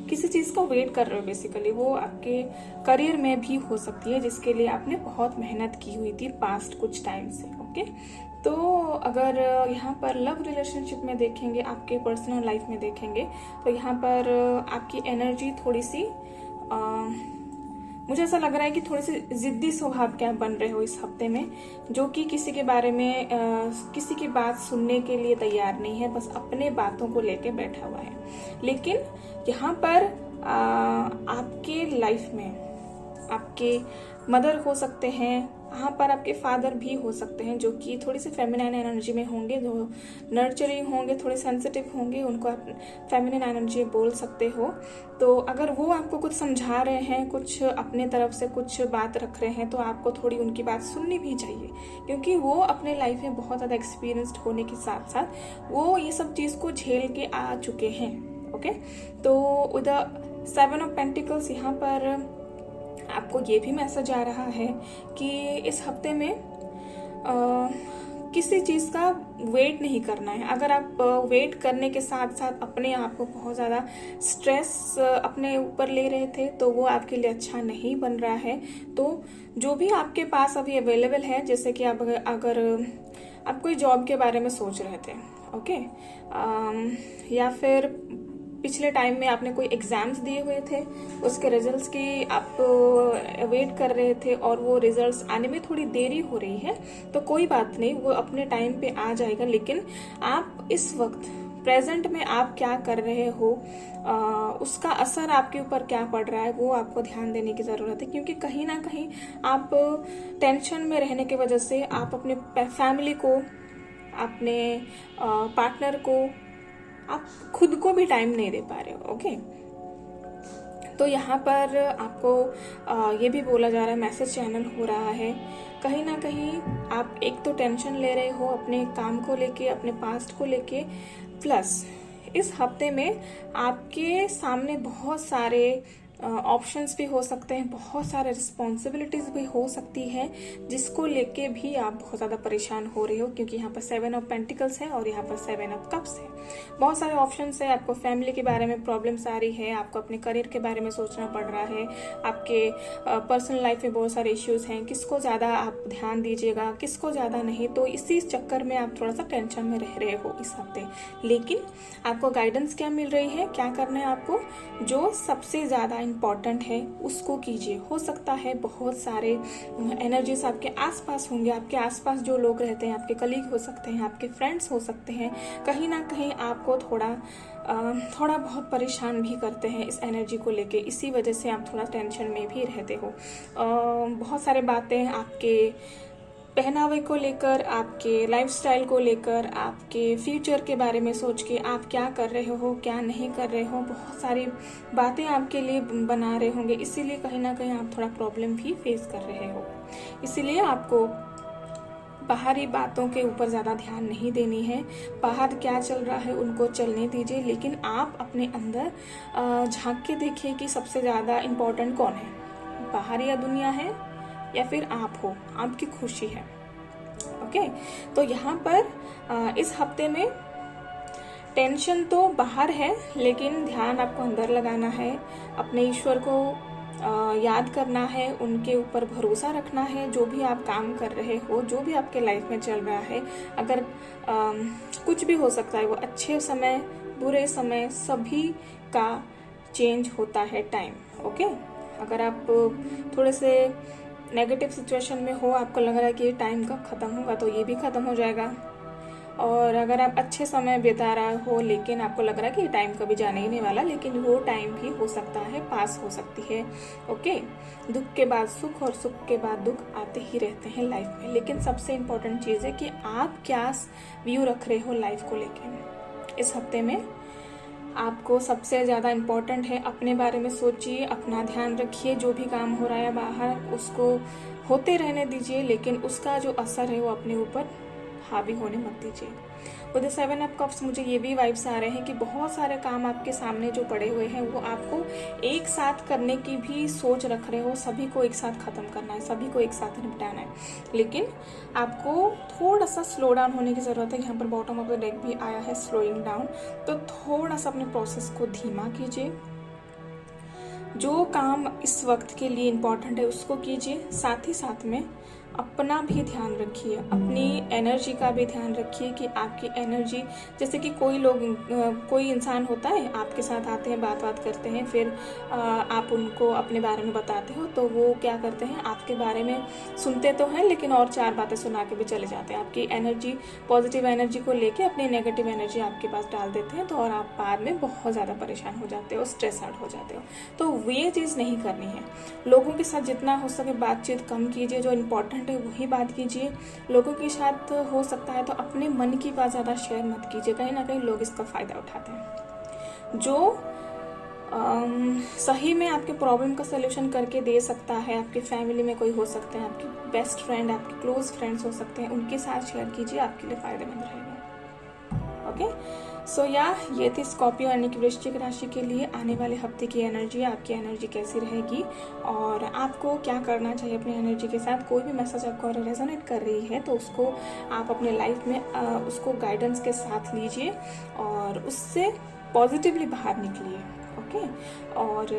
किसी चीज़ को वेट कर रहे हो बेसिकली। वो आपके करियर में भी हो सकती है जिसके लिए आपने बहुत मेहनत की हुई थी पास्ट कुछ टाइम से। ओके, तो अगर यहाँ पर लव रिलेशनशिप में देखेंगे, आपके पर्सनल लाइफ में देखेंगे, तो यहाँ पर आपकी एनर्जी थोड़ी सी मुझे ऐसा लग रहा है कि थोड़ी सी जिद्दी स्वभाव के आप बन रहे हो इस हफ्ते में, जो कि किसी के बारे में किसी की बात सुनने के लिए तैयार नहीं है, बस अपने बातों को लेके बैठा हुआ है। लेकिन यहाँ पर आपके लाइफ में आपके मदर हो सकते हैं, यहाँ पर आपके फादर भी हो सकते हैं जो कि थोड़ी सी फेमिनाइन एनर्जी में होंगे, जो नर्चरिंग होंगे, थोड़े सेंसिटिव होंगे, उनको आप फेमिनाइन एनर्जी बोल सकते हो। तो अगर वो आपको कुछ समझा रहे हैं, कुछ अपने तरफ से कुछ बात रख रहे हैं, तो आपको थोड़ी उनकी बात सुननी भी चाहिए, क्योंकि वो अपने लाइफ में बहुत ज़्यादा एक्सपीरियंस्ड होने के साथ साथ वो ये सब चीज़ को झेल के आ चुके हैं। ओके, तो विद 7 ऑफ पेंटिकल्स यहाँ पर आपको ये भी मैसेज आ रहा है कि इस हफ्ते में किसी चीज़ का वेट नहीं करना है। अगर आप वेट करने के साथ साथ अपने आप को बहुत ज़्यादा स्ट्रेस अपने ऊपर ले रहे थे, तो वो आपके लिए अच्छा नहीं बन रहा है। तो जो भी आपके पास अभी अवेलेबल है, जैसे कि आप अगर आप कोई जॉब के बारे में सोच रहे थे, ओके, या फिर पिछले टाइम में आपने कोई एग्जाम्स दिए हुए थे, उसके रिजल्ट्स की आप वेट कर रहे थे और वो रिजल्ट्स आने में थोड़ी देरी हो रही है, तो कोई बात नहीं, वो अपने टाइम पे आ जाएगा। लेकिन आप इस वक्त प्रेजेंट में आप क्या कर रहे हो, उसका असर आपके ऊपर क्या पड़ रहा है, वो आपको ध्यान देने की जरूरत है। क्योंकि कहीं ना कहीं आप टेंशन में रहने की वजह से आप अपने फैमिली को, अपने पार्टनर को, आप खुद को भी टाइम नहीं दे पा रहे हो। ओके, तो यहाँ पर आपको ये भी बोला जा रहा है, मैसेज चैनल हो रहा है, कहीं ना कहीं आप एक तो टेंशन ले रहे हो अपने काम को लेके, अपने पास्ट को लेके, प्लस इस हफ्ते में आपके सामने बहुत सारे ऑप्शंस भी हो सकते हैं, बहुत सारे रिस्पॉन्सिबिलिटीज भी हो सकती है, जिसको लेके भी आप बहुत ज़्यादा परेशान हो रहे हो। क्योंकि यहाँ पर 7 ऑफ पेंटिकल्स है और यहाँ पर 7 ऑफ कप्स है। बहुत सारे ऑप्शंस है, आपको फैमिली के बारे में प्रॉब्लम्स आ रही है, आपको अपने करियर के बारे में सोचना पड़ रहा है, आपके पर्सनल लाइफ में बहुत सारे इश्यूज हैं, किसको ज़्यादा आप ध्यान दीजिएगा, किसको ज़्यादा नहीं। तो इसी चक्कर में आप थोड़ा सा टेंशन में रह रहे हो इस हफ्ते। लेकिन आपको गाइडेंस क्या मिल रही है, क्या करना है आपको, जो सबसे ज़्यादा इम्पॉर्टेंट है उसको कीजिए। हो सकता है बहुत सारे एनर्जीज आपके आसपास होंगे, आपके आसपास जो लोग रहते हैं, आपके कलीग हो सकते हैं, आपके फ्रेंड्स हो सकते हैं, कहीं ना कहीं आपको थोड़ा बहुत परेशान भी करते हैं इस एनर्जी को लेके। इसी वजह से आप थोड़ा टेंशन में भी रहते हो। बहुत सारे बातें आपके पहनावे को लेकर, आपके लाइफस्टाइल को लेकर, आपके फ्यूचर के बारे में सोच के आप क्या कर रहे हो, क्या नहीं कर रहे हो, बहुत सारी बातें आपके लिए बना रहे होंगे। इसीलिए कहीं ना कहीं आप थोड़ा प्रॉब्लम भी फेस कर रहे हो। इसीलिए आपको बाहरी बातों के ऊपर ज़्यादा ध्यान नहीं देनी है। बाहर क्या चल रहा है उनको चलने दीजिए, लेकिन आप अपने अंदर झांक के देखिए कि सबसे ज़्यादा इम्पोर्टेंट कौन है, बाहर या दुनिया है या फिर आप हो, आपकी खुशी है। ओके, तो यहाँ पर इस हफ्ते में टेंशन तो बाहर है, लेकिन ध्यान आपको अंदर लगाना है, अपने ईश्वर को याद करना है, उनके ऊपर भरोसा रखना है। जो भी आप काम कर रहे हो, जो भी आपके लाइफ में चल रहा है, अगर कुछ भी हो सकता है, वो अच्छे समय, बुरे समय, सभी का चेंज होता है टाइम। ओके, अगर आप थोड़े से नेगेटिव सिचुएशन में हो, आपको लग रहा है कि ये टाइम कब ख़त्म होगा, तो ये भी ख़त्म हो जाएगा। और अगर आप अच्छे समय बिता रहे हो, लेकिन आपको लग रहा है कि ये टाइम कभी जाने ही नहीं वाला, लेकिन वो टाइम भी हो सकता है, पास हो सकती है। ओके, दुख के बाद सुख और सुख के बाद दुख आते ही रहते हैं लाइफ में। लेकिन सबसे इम्पोर्टेंट चीज़ है कि आप क्या व्यू रख रहे हो लाइफ को लेके। इस हफ्ते में आपको सबसे ज़्यादा इम्पोर्टेंट है, अपने बारे में सोचिए, अपना ध्यान रखिए। जो भी काम हो रहा है बाहर, उसको होते रहने दीजिए, लेकिन उसका जो असर है वो अपने ऊपर हावी होने मत दीजिए। विद द 7 ऑफ कप्स मुझे ये भी वाइब्स आ रहे हैं कि बहुत सारे काम आपके सामने जो पड़े हुए हैं, वो आपको एक साथ करने की भी सोच रख रहे हो, सभी को एक साथ ख़त्म करना है, सभी को एक साथ निपटाना है। लेकिन आपको थोड़ा सा स्लो डाउन होने की ज़रूरत है। यहाँ पर बॉटम ऑफ द डेक भी आया है स्लोइंग डाउन, तो थोड़ा सा अपने प्रोसेस को धीमा कीजिए। जो काम इस वक्त के लिए इम्पोर्टेंट है उसको कीजिए, साथ ही साथ में अपना भी ध्यान रखिए, अपनी एनर्जी का भी ध्यान रखिए कि आपकी एनर्जी, जैसे कि कोई इंसान होता है, आपके साथ आते हैं, बात करते हैं, फिर आप उनको अपने बारे में बताते हो, तो वो क्या करते हैं, आपके बारे में सुनते तो हैं, लेकिन और 4 बातें सुना के भी चले जाते हैं। आपकी एनर्जी, पॉजिटिव एनर्जी को लेके अपनी नेगेटिव एनर्जी आपके पास डाल देते हैं, तो और आप बाद में बहुत ज़्यादा परेशान हो जाते हो, स्ट्रेस आउट हो जाते हो। तो ये चीज़ नहीं करनी है। लोगों के साथ जितना हो सके बातचीत कम कीजिए, जो इम्पोर्टेंट है वही बात कीजिए। लोगों के साथ हो सकता है तो अपने मन की बात ज़्यादा शेयर मत कीजिए, कहीं ना कहीं लोग इसका फ़ायदा उठाते हैं। जो सही में आपके प्रॉब्लम का सलूशन करके दे सकता है, आपके फैमिली में कोई हो सकते हैं, आपकी बेस्ट फ्रेंड, आपके क्लोज फ्रेंड्स हो सकते हैं, उनके साथ शेयर कीजिए, आपके लिए फ़ायदेमंद रहेगा। ओके, सो ये थी स्कॉर्पियो यानी कि वृश्चिक राशि के लिए आने वाले हफ्ते की एनर्जी। आपकी एनर्जी कैसी रहेगी और आपको क्या करना चाहिए अपनी एनर्जी के साथ। कोई भी मैसेज आपको रेजोनेट कर रही है तो उसको आप अपने लाइफ में उसको गाइडेंस के साथ लीजिए और उससे पॉजिटिवली बाहर निकलिए। ओके, और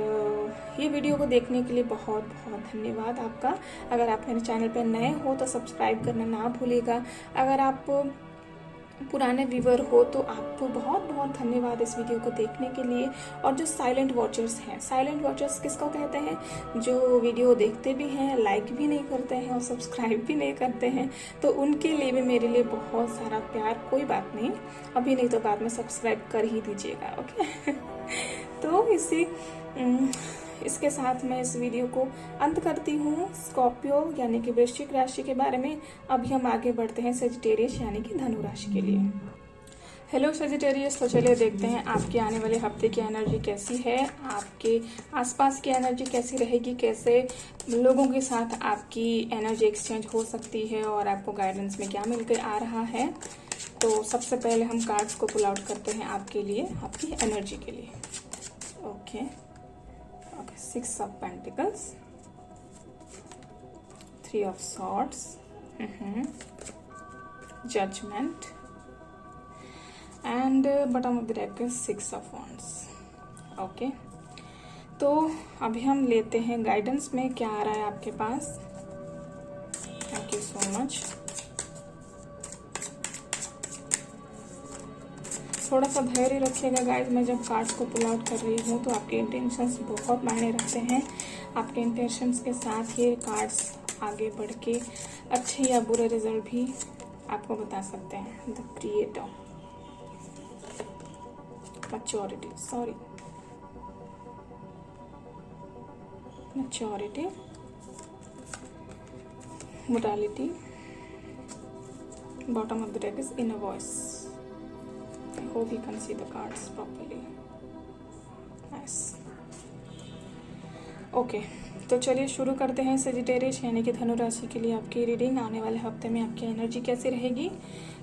ये वीडियो को देखने के लिए बहुत बहुत धन्यवाद आपका। अगर आप मेरे चैनल पर नए हो तो सब्सक्राइब करना ना भूलिएगा। अगर आप पुराने व्यूवर हो तो आपको बहुत बहुत धन्यवाद इस वीडियो को देखने के लिए। और जो साइलेंट वॉचर्स हैं, साइलेंट वॉचर्स किसको कहते हैं? जो वीडियो देखते भी हैं, लाइक भी नहीं करते हैं और सब्सक्राइब भी नहीं करते हैं, तो उनके लिए भी मेरे लिए बहुत सारा प्यार। कोई बात नहीं, अभी नहीं तो बाद में सब्सक्राइब कर ही दीजिएगा, ओके। तो इसके साथ मैं इस वीडियो को अंत करती हूँ स्कॉर्पियो यानी कि वृश्चिक राशि के बारे में। अभी हम आगे बढ़ते हैं सेजिटेरियस यानी कि धनु राशि के लिए। हेलो सेजिटेरियस, तो चलिए देखते हैं आपके आने वाले हफ्ते की एनर्जी कैसी है, आपके आसपास की एनर्जी कैसी रहेगी, कैसे लोगों के साथ आपकी एनर्जी एक्सचेंज हो सकती है और आपको गाइडेंस में क्या मिल के आ रहा है। तो सबसे पहले हम कार्ड्स को पुल आउट करते हैं आपके लिए, आपकी एनर्जी के लिए। Okay, 6 of Pentacles, 3 of Swords, Judgment, and bottom of the deck is 6 of Wands. Okay, तो अभी हम लेते हैं गाइडेंस में क्या आ रहा है आपके पास। Thank you so much. थोड़ा सा धैर्य रखिएगा गाइस, मैं जब कार्ड्स को पुल आउट कर रही हूँ तो आपके इंटेंशंस बहुत मायने रखते हैं। आपके इंटेंशंस के साथ ये कार्ड्स आगे बढ़ के अच्छे या बुरे रिजल्ट भी आपको बता सकते हैं। The creator, maturity, modality, bottom of the deck is inner voice. I hope you can see the cards properly. Nice. Okay, तो चलिए शुरू करते हैं सेजिटेरियस यानी कि धनु राशि के लिए आपकी रीडिंग। आने वाले हफ्ते में आपकी एनर्जी कैसी रहेगी।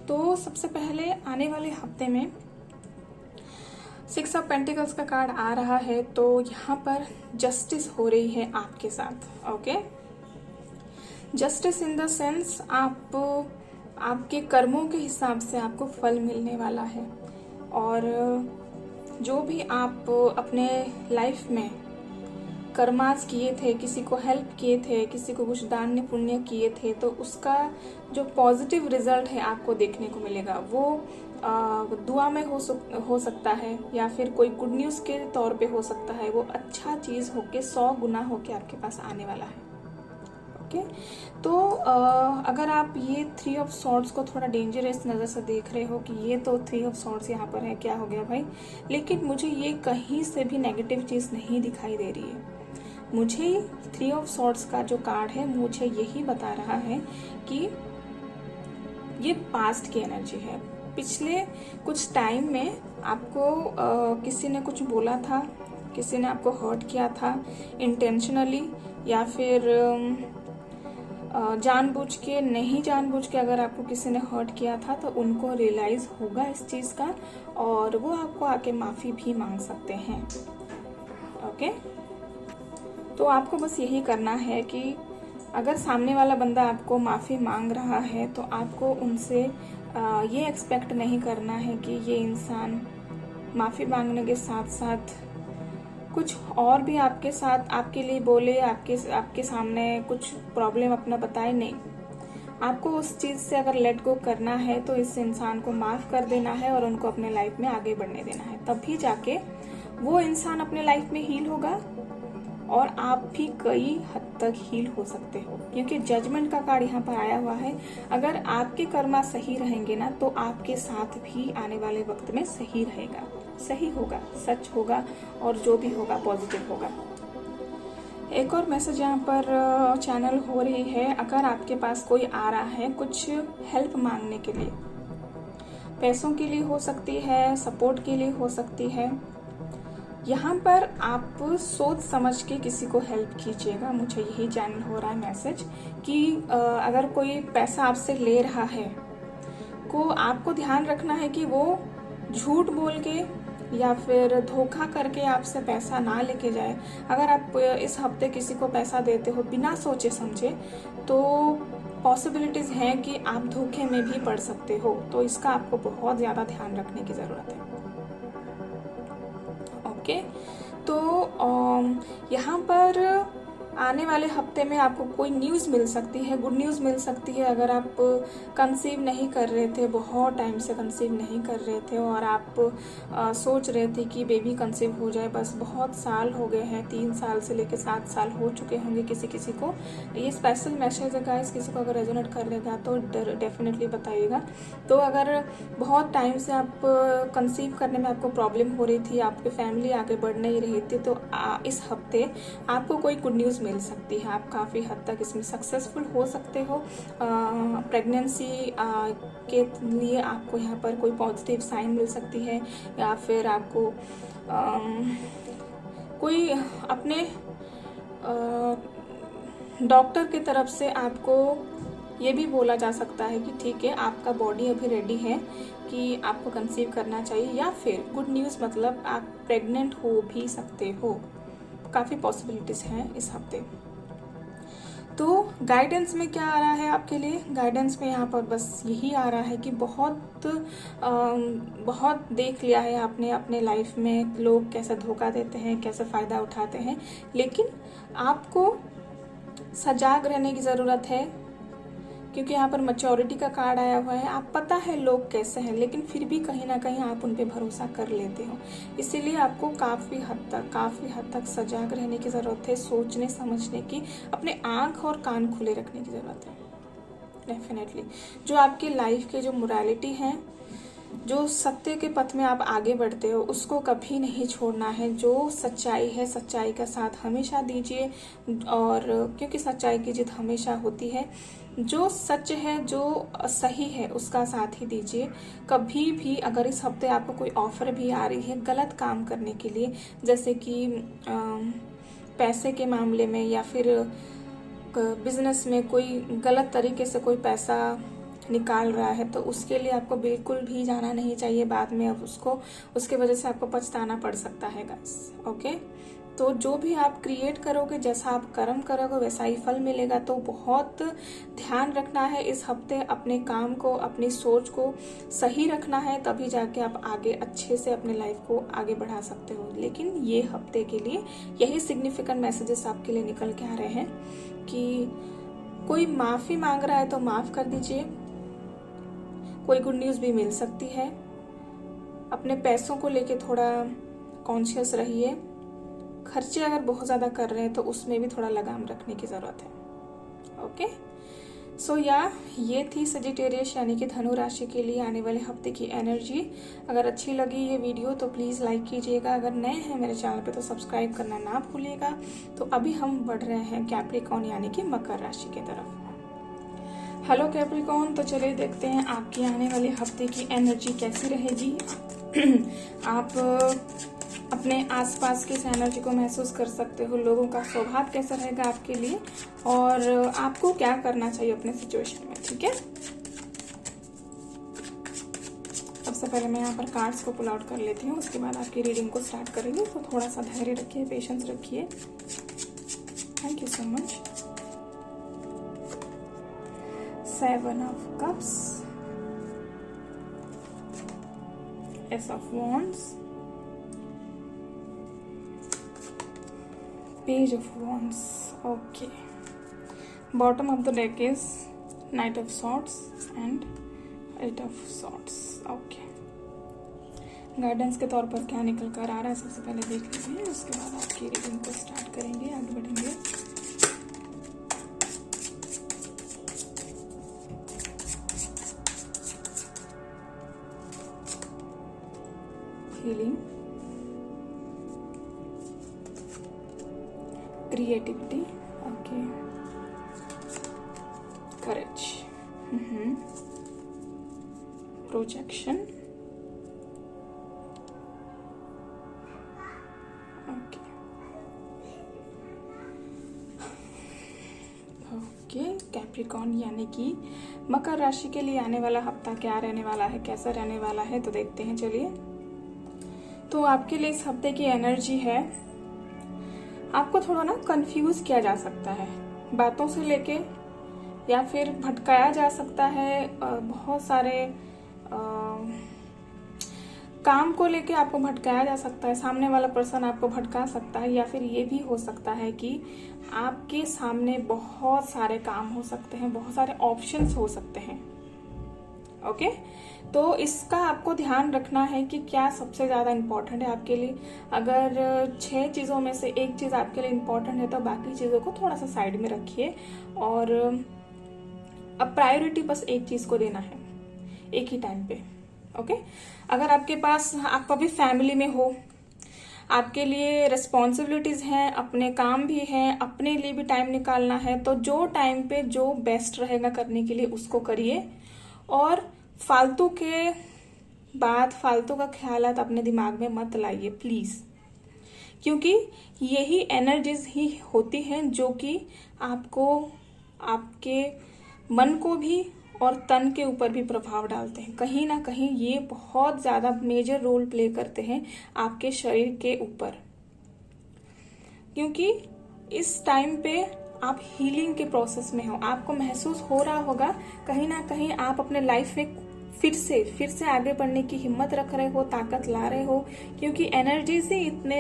तो सबसे पहले आने वाले हफ्ते में 6 ऑफ पेंटिकल्स का कार्ड आ रहा है, तो यहाँ पर जस्टिस हो रही है आपके साथ। Okay, justice in the sense आपके कर्मों के हिसाब से आपको फल मिलने वाला है। और जो भी आप अपने लाइफ में कर्मास किए थे, किसी को हेल्प किए थे, किसी को कुछ दान पुण्य किए थे, तो उसका जो पॉजिटिव रिजल्ट है आपको देखने को मिलेगा। वो दुआ में हो सकता है या फिर कोई गुड न्यूज़ के तौर पे हो सकता है। वो अच्छा चीज़ होके 100 गुना होके आपके पास आने वाला है। ओके, तो अगर आप ये 3 ऑफ सॉर्ड्स को थोड़ा डेंजरस नज़र से देख रहे हो कि ये तो 3 ऑफ सॉर्ड्स यहाँ पर है, क्या हो गया भाई, लेकिन मुझे ये कहीं से भी नेगेटिव चीज़ नहीं दिखाई दे रही है। मुझे 3 ऑफ सॉर्ड्स का जो कार्ड है मुझे यही बता रहा है कि ये पास्ट की एनर्जी है। पिछले कुछ टाइम में आपको किसी ने कुछ बोला था, किसी ने आपको हर्ट किया था इंटेंशनली या फिर जानबूझ के, नहीं जानबूझ के अगर आपको किसी ने हर्ट किया था तो उनको रियलाइज होगा इस चीज़ का और वो आपको आके माफ़ी भी मांग सकते हैं। ओके, तो आपको बस यही करना है कि अगर सामने वाला बंदा आपको माफ़ी मांग रहा है तो आपको उनसे ये एक्सपेक्ट नहीं करना है कि ये इंसान माफ़ी मांगने के साथ साथ कुछ और भी आपके साथ आपके लिए बोले, आपके सामने कुछ प्रॉब्लम अपना बताए। नहीं, आपको उस चीज़ से अगर लेट गो करना है तो इस इंसान को माफ़ कर देना है और उनको अपने लाइफ में आगे बढ़ने देना है। तभी जाके वो इंसान अपने लाइफ में हील होगा और आप भी कई हद तक हील हो सकते हो, क्योंकि जजमेंट का कार्ड यहाँ पर आया हुआ है। अगर आपके कर्मा सही रहेंगे ना तो आपके साथ भी आने वाले वक्त में सही रहेगा, सही होगा, सच होगा और जो भी होगा पॉजिटिव होगा। एक और मैसेज यहाँ पर चैनल हो रही है, अगर आपके पास कोई आ रहा है कुछ हेल्प मांगने के लिए, पैसों के लिए हो सकती है, सपोर्ट के लिए हो सकती है, यहाँ पर आप सोच समझ के किसी को हेल्प कीजिएगा। मुझे यही चैनल हो रहा है मैसेज कि अगर कोई पैसा आपसे ले रहा है को आपको ध्यान रखना है कि वो झूठ बोल के या फिर धोखा करके आपसे पैसा ना लेके जाए। अगर आप इस हफ्ते किसी को पैसा देते हो बिना सोचे समझे तो पॉसिबिलिटीज़ हैं कि आप धोखे में भी पड़ सकते हो, तो इसका आपको बहुत ज़्यादा ध्यान रखने की ज़रूरत है। ओके, तो यहाँ पर आने वाले हफ्ते में आपको कोई न्यूज़ मिल सकती है, गुड न्यूज़ मिल सकती है। अगर आप कंसीव नहीं कर रहे थे, बहुत टाइम से कंसीव नहीं कर रहे थे और आप सोच रहे थे कि बेबी कंसीव हो जाए, बस बहुत साल हो गए हैं, 3 साल से लेकर 7 साल हो चुके होंगे किसी किसी को। ये स्पेशल मैसेज है गाइस, किसी को अगर रेजोनेट कर लेगा तो डेफिनेटली बताइएगा। तो अगर बहुत टाइम से आप कंसीव करने में आपको प्रॉब्लम हो रही थी, आपकी फैमिली आगे बढ़ नहीं रही थी, तो इस हफ्ते आपको कोई गुड न्यूज़ मिल सकती है। आप काफ़ी हद तक इसमें सक्सेसफुल हो सकते हो। प्रेगनेंसी के लिए आपको यहाँ पर कोई पॉजिटिव साइन मिल सकती है, या फिर आपको कोई अपने डॉक्टर की तरफ से आपको ये भी बोला जा सकता है कि ठीक है, आपका बॉडी अभी रेडी है कि आपको कंसीव करना चाहिए, या फिर गुड न्यूज़ मतलब आप प्रेग्नेंट हो भी सकते हो। काफ़ी पॉसिबिलिटीज़ हैं इस हफ्ते। तो गाइडेंस में क्या आ रहा है आपके लिए? गाइडेंस में यहाँ पर बस यही आ रहा है कि बहुत देख लिया है आपने अपने लाइफ में, लोग कैसे धोखा देते हैं, कैसे फ़ायदा उठाते हैं, लेकिन आपको सजाग रहने की ज़रूरत है, क्योंकि यहाँ पर मैच्योरिटी का कार्ड आया हुआ है। आप पता है लोग कैसे हैं, लेकिन फिर भी कहीं ना कहीं आप उन पे भरोसा कर लेते हो। इसीलिए आपको काफ़ी हद तक सजाग रहने की ज़रूरत है, सोचने समझने की, अपने आँख और कान खुले रखने की ज़रूरत है डेफिनेटली। जो आपकी लाइफ के जो मोरालिटी हैं, जो सत्य के पथ में आप आगे बढ़ते हो, उसको कभी नहीं छोड़ना है। जो सच्चाई है, सच्चाई का साथ हमेशा दीजिए, और क्योंकि सच्चाई की जीत हमेशा होती है। जो सच है, जो सही है, उसका साथ ही दीजिए। कभी भी अगर इस हफ्ते आपको कोई ऑफर भी आ रही है गलत काम करने के लिए, जैसे कि पैसे के मामले में, या फिर बिजनेस में कोई गलत तरीके से कोई पैसा निकाल रहा है, तो उसके लिए आपको बिल्कुल भी जाना नहीं चाहिए। बाद में अब उसके वजह से आपको पछताना पड़ सकता है गाइस। ओके, तो जो भी आप क्रिएट करोगे, जैसा आप कर्म करोगे वैसा ही फल मिलेगा। तो बहुत ध्यान रखना है इस हफ्ते, अपने काम को, अपनी सोच को सही रखना है, तभी जाके आप आगे अच्छे से अपने लाइफ को आगे बढ़ा सकते हो। लेकिन ये हफ्ते के लिए यही सिग्निफिकेंट मैसेजेस आपके लिए निकल के आ रहे हैं कि कोई माफ़ी मांग रहा है तो माफ़ कर दीजिए, कोई गुड न्यूज़ भी मिल सकती है। अपने पैसों को लेके थोड़ा कॉन्शियस रहिए। खर्चे अगर बहुत ज़्यादा कर रहे हैं तो उसमें भी थोड़ा लगाम रखने की ज़रूरत है। ओके, सो ये थी सजिटेरियस यानी कि धनु राशि के लिए आने वाले हफ्ते की एनर्जी। अगर अच्छी लगी ये वीडियो तो प्लीज़ लाइक कीजिएगा। अगर नए हैं मेरे चैनल पे तो सब्सक्राइब करना ना भूलिएगा। तो अभी हम बढ़ रहे हैं कैप्रिकॉर्न यानी कि मकर राशि की तरफ। हेलो कैप्रिकॉर्न, तो चलिए देखते हैं आपकी आने वाले हफ्ते की एनर्जी कैसी रहेगी। आप अपने आसपास की इस एनर्जी को महसूस कर सकते हो, लोगों का स्वभाव कैसा रहेगा आपके लिए, और आपको क्या करना चाहिए अपने सिचुएशन में। ठीक है, सबसे पहले मैं यहाँ पर कार्ड्स को पुल आउट कर लेती हूँ, उसके बाद आपकी रीडिंग को स्टार्ट करेंगे। तो थोड़ा सा धैर्य रखिए, पेशेंस रखिए। Thank you so much. 7 of Cups, Ace of Wands, Page of Wands. Okay. Bottom of the deck is Knight of Swords and 8 of Swords. Okay. Guidance के तौर पर क्या निकल कर आ रहा है सबसे पहले देख लेते हैं, उसके बाद आपकी रीडिंग को स्टार्ट करेंगे, आगे बढ़ेंगे। हीलिंग, क्रिएटिविटी, ओके, करेज, प्रोजेक्शन, ओके। कैप्रिकॉर्न यानी कि मकर राशि के लिए आने वाला हफ्ता क्या रहने वाला है, कैसा रहने वाला है, तो देखते हैं। चलिए, तो आपके लिए इस हफ्ते की एनर्जी है, आपको थोड़ा ना कंफ्यूज किया जा सकता है बातों से लेके, या फिर भटकाया जा सकता है। बहुत सारे काम को लेके आपको भटकाया जा सकता है, सामने वाला पर्सन आपको भटका सकता है, या फिर ये भी हो सकता है कि आपके सामने बहुत सारे काम हो सकते हैं, बहुत सारे ऑप्शंस हो सकते हैं। ओके, तो इसका आपको ध्यान रखना है कि क्या सबसे ज़्यादा इम्पोर्टेंट है आपके लिए। अगर 6 चीज़ों में से एक चीज़ आपके लिए इम्पोर्टेंट है तो बाकी चीज़ों को थोड़ा सा साइड में रखिए, और अब प्रायोरिटी बस एक चीज़ को देना है एक ही टाइम पे। ओके, अगर आपके पास, आप अभी फैमिली में हो, आपके लिए रिस्पॉन्सिबिलिटीज हैं, अपने काम भी हैं, अपने लिए भी टाइम निकालना है, तो जो टाइम पे जो बेस्ट रहेगा करने के लिए उसको करिए, और फालतू के बात, फालतू का ख्यालात अपने दिमाग में मत लाइए प्लीज, क्योंकि यही एनर्जीज ही होती हैं जो कि आपको, आपके मन को भी और तन के ऊपर भी प्रभाव डालते हैं। कहीं ना कहीं ये बहुत ज्यादा मेजर रोल प्ले करते हैं आपके शरीर के ऊपर, क्योंकि इस टाइम पे आप हीलिंग के प्रोसेस में हो। आपको महसूस हो रहा होगा कहीं ना कहीं आप अपने लाइफ में फिर से आगे बढ़ने की हिम्मत रख रहे हो, ताकत ला रहे हो, क्योंकि एनर्जी से इतने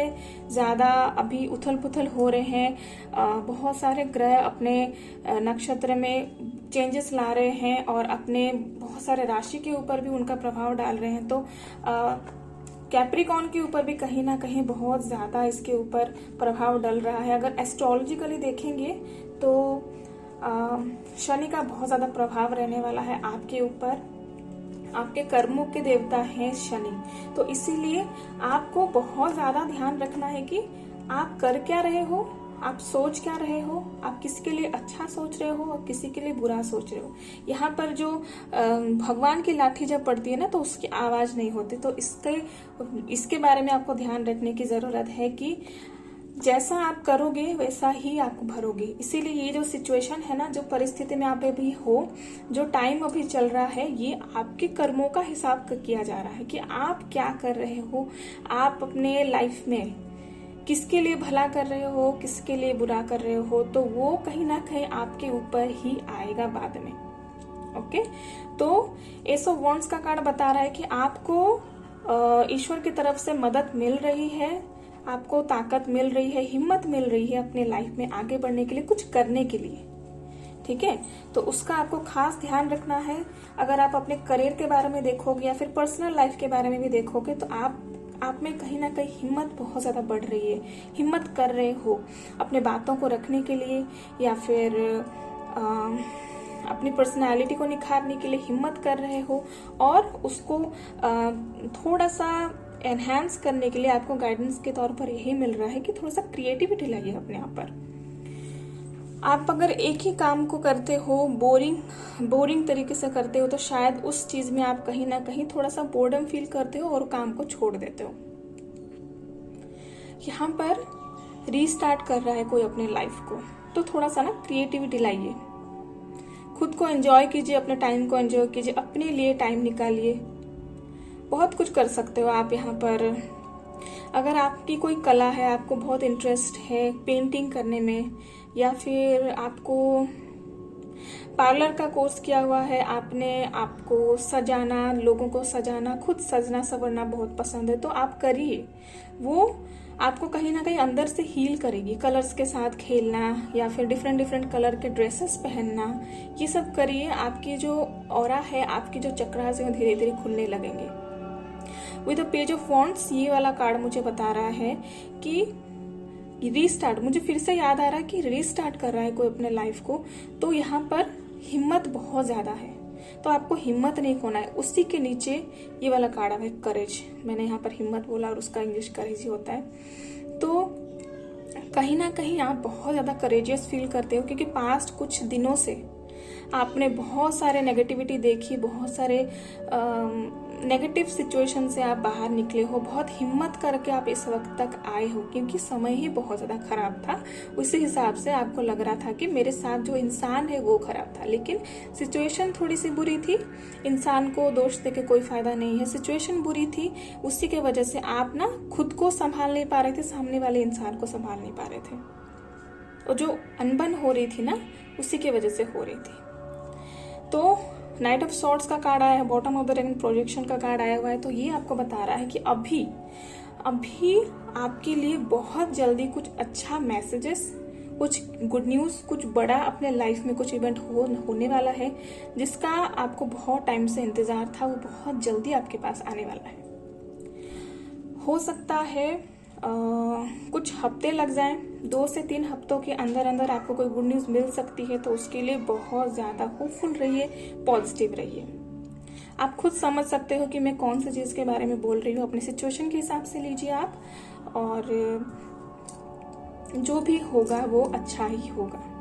ज्यादा अभी उथल पुथल हो रहे हैं। बहुत सारे ग्रह अपने नक्षत्र में चेंजेस ला रहे हैं और अपने बहुत सारे राशि के ऊपर भी उनका प्रभाव डाल रहे हैं। तो कैप्रिकॉन के ऊपर भी कहीं ना कहीं बहुत ज्यादा इसके ऊपर प्रभाव डल रहा है। अगर एस्ट्रोलॉजिकली देखेंगे तो शनि का बहुत ज्यादा प्रभाव रहने वाला है आपके ऊपर। आपके कर्मों के देवता हैं शनि, तो इसीलिए आपको बहुत ज्यादा ध्यान रखना है कि आप कर क्या रहे हो, आप सोच क्या रहे हो, आप किसके लिए अच्छा सोच रहे हो और किसी के लिए बुरा सोच रहे हो। यहाँ पर जो भगवान की लाठी जब पड़ती है ना तो उसकी आवाज नहीं होती, तो इसके बारे में आपको ध्यान रखने की जरूरत है कि जैसा आप करोगे वैसा ही आप भरोगे। इसीलिए ये जो सिचुएशन है ना, जो परिस्थिति में आप अभी हो, जो टाइम अभी चल रहा है, ये आपके कर्मों का हिसाब किया जा रहा है कि आप क्या कर रहे हो, आप अपने लाइफ में किसके लिए भला कर रहे हो, किसके लिए बुरा कर रहे हो, तो वो कहीं ना कहीं आपके ऊपर ही आएगा बाद में। ओके, तो एस ऑफ वॉन्ड्स का कार्ड बता रहा है कि आपको ईश्वर की तरफ से मदद मिल रही है, आपको ताकत मिल रही है, हिम्मत मिल रही है अपने लाइफ में आगे बढ़ने के लिए, कुछ करने के लिए। ठीक है, तो उसका आपको खास ध्यान रखना है। अगर आप अपने करियर के बारे में देखोगे या फिर पर्सनल लाइफ के बारे में भी देखोगे तो आप में कहीं ना कहीं हिम्मत बहुत ज्यादा बढ़ रही है, हिम्मत कर रहे हो अपने बातों को रखने के लिए, या फिर अपनी पर्सनालिटी को निखारने के लिए हिम्मत कर रहे हो, और उसको थोड़ा सा एनहांस करने के लिए आपको गाइडेंस के तौर पर यही मिल रहा है कि थोड़ा सा क्रिएटिविटी लाइए अपने आप पर। आप अगर एक ही काम को करते हो, बोरिंग तरीके से करते हो, तो शायद उस चीज में आप कहीं ना कहीं थोड़ा सा बोर्डम फील करते हो और काम को छोड़ देते हो। यहाँ पर रीस्टार्ट कर रहा है कोई अपने लाइफ को, तो थोड़ा सा ना क्रिएटिविटी लाइए, खुद को एंजॉय कीजिए, अपने टाइम को एंजॉय कीजिए, अपने लिए टाइम निकालिए। बहुत कुछ कर सकते हो आप यहाँ पर। अगर आपकी कोई कला है, आपको बहुत इंटरेस्ट है पेंटिंग करने में, या फिर आपको पार्लर का कोर्स किया हुआ है, आपने आपको सजाना, लोगों को सजाना, खुद सजना संवरना बहुत पसंद है, तो आप करिए। वो आपको कहीं ना कहीं अंदर से हील करेगी। कलर्स के साथ खेलना या फिर डिफरेंट कलर के ड्रेसेस पहनना, ये सब करिए। आपकी जो ऑरा है, आपकी जो चक्रास है, धीरे धीरे खुलने लगेंगे। With the page of wands, ये वाला कार्ड मुझे बता रहा है कि रीस्टार्ट, मुझे फिर से याद आ रहा है कि रीस्टार्ट कर रहा है कोई अपने लाइफ को, तो यहाँ पर हिम्मत बहुत ज्यादा है, तो आपको हिम्मत नहीं खोना है। उसी के नीचे ये वाला कार्ड है करेज, मैंने यहाँ पर हिम्मत बोला और उसका इंग्लिश करेज ही होता है। तो कहीं ना कहीं आप बहुत ज्यादा करेजियस फील करते हो, क्योंकि पास्ट कुछ दिनों से आपने बहुत सारे नेगेटिविटी देखी, बहुत सारे नेगेटिव सिचुएशन से आप बाहर निकले हो, बहुत हिम्मत करके आप इस वक्त तक आए हो, क्योंकि समय ही बहुत ज्यादा खराब था। उसी हिसाब से आपको लग रहा था कि मेरे साथ जो इंसान है वो खराब था, लेकिन सिचुएशन थोड़ी सी बुरी थी। इंसान को दोष देके कोई फायदा नहीं है, सिचुएशन बुरी थी, उसी के वजह से आप ना खुद को संभाल नहीं पा रहे थे, सामने वाले इंसान को संभाल नहीं पा रहे थे, और जो अनबन हो रही थी ना, उसी की वजह से हो रही थी। तो नाइट ऑफ सॉर्ड्स का कार्ड आया है, bottom of the deck projection का कार्ड आया हुआ है। तो ये आपको बता रहा है कि अभी आपके लिए बहुत जल्दी कुछ अच्छा मैसेजेस, कुछ गुड न्यूज, कुछ बड़ा अपने लाइफ में कुछ इवेंट होने वाला है जिसका आपको बहुत टाइम से इंतजार था, वो बहुत जल्दी आपके पास आने वाला है। हो सकता है कुछ हफ्ते लग जाएं, 2 से 3 हफ्तों के अंदर अंदर आपको कोई गुड न्यूज मिल सकती है। तो उसके लिए बहुत ज्यादा होपफुल रहिए, पॉजिटिव रहिए। आप खुद समझ सकते हो कि मैं कौन सी चीज के बारे में बोल रही हूँ, अपने सिचुएशन के हिसाब से लीजिए आप, और जो भी होगा वो अच्छा ही होगा।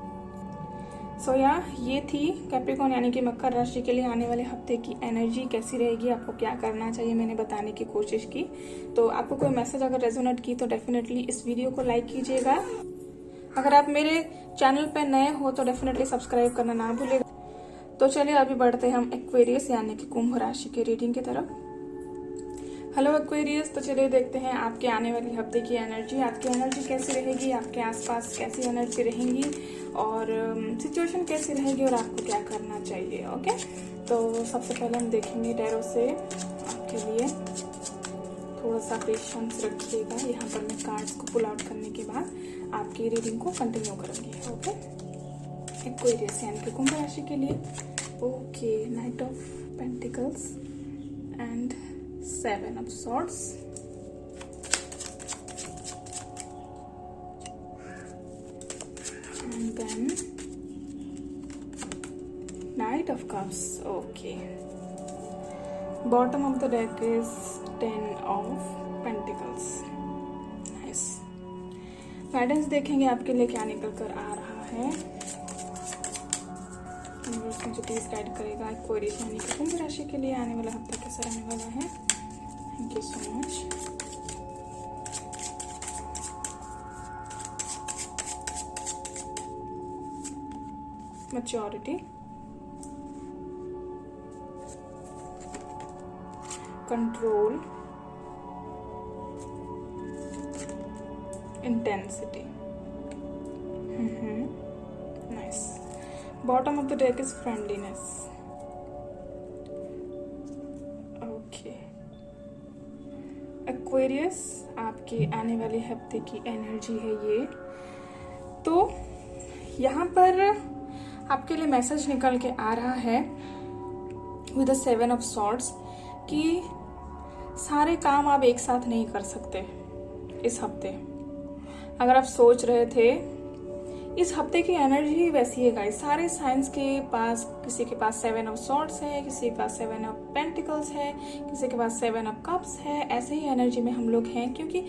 ये थी कैप्रिकॉर्न यानी कि मकर राशि के लिए आने वाले हफ्ते की एनर्जी कैसी रहेगी, आपको क्या करना चाहिए, मैंने बताने की कोशिश की। तो आपको कोई मैसेज अगर रेजोनेट की तो डेफिनेटली इस वीडियो को लाइक कीजिएगा। अगर आप मेरे चैनल पे नए हो तो डेफिनेटली सब्सक्राइब करना ना भूलिएगा। तो चलिए अभी बढ़ते हैं हम एक्वेरियस यानी कि कुंभ राशि के रीडिंग की तरफ। हेलो एक्वेरियस, तो चलिए देखते हैं आपके आने वाले हफ्ते की एनर्जी। आपकी एनर्जी कैसी रहेगी, आपके आसपास कैसी एनर्जी रहेंगी और सिचुएशन कैसी रहेगी और आपको क्या करना चाहिए। ओके, तो सबसे पहले हम देखेंगे टैरो से आपके लिए। थोड़ा सा पेशेंस रखिएगा। यहाँ पर मैं कार्ड्स को पुल आउट करने के बाद आपकी रीडिंग को कंटिन्यू करूंगी। ओके, एक्वेरियस यानी कि कुंभ राशि के लिए। Okay, night of pentacles and 7 of swords, and then Knight of Cups. Okay, bottom of the deck is 10 of Pentacles. Nice. Guidance देखेंगे आपके लिए क्या निकल कर आ रहा है। मुझे प्लीज गाइड करेगा एक्वेरियस यानी कि कुंभ राशि के लिए आने वाला हफ्ता कैसा रहने वाला है। Thank you so much. Maturity, control, intensity. Nice. Bottom of the deck is friendliness. Okay. Aquarius आपकी आने वाले हफ्ते की एनर्जी है ये। तो यहाँ पर आपके लिए मैसेज निकल के आ रहा है विद द 7 of swords कि सारे काम आप एक साथ नहीं कर सकते इस हफ्ते। अगर आप सोच रहे थे, इस हफ्ते की एनर्जी वैसी है गाइस। सारे साइंस के पास, किसी के पास 7 of swords है, किसी के पास 7 of pentacles है, किसी के पास 7 of cups है। ऐसे ही एनर्जी में हम लोग हैं क्योंकि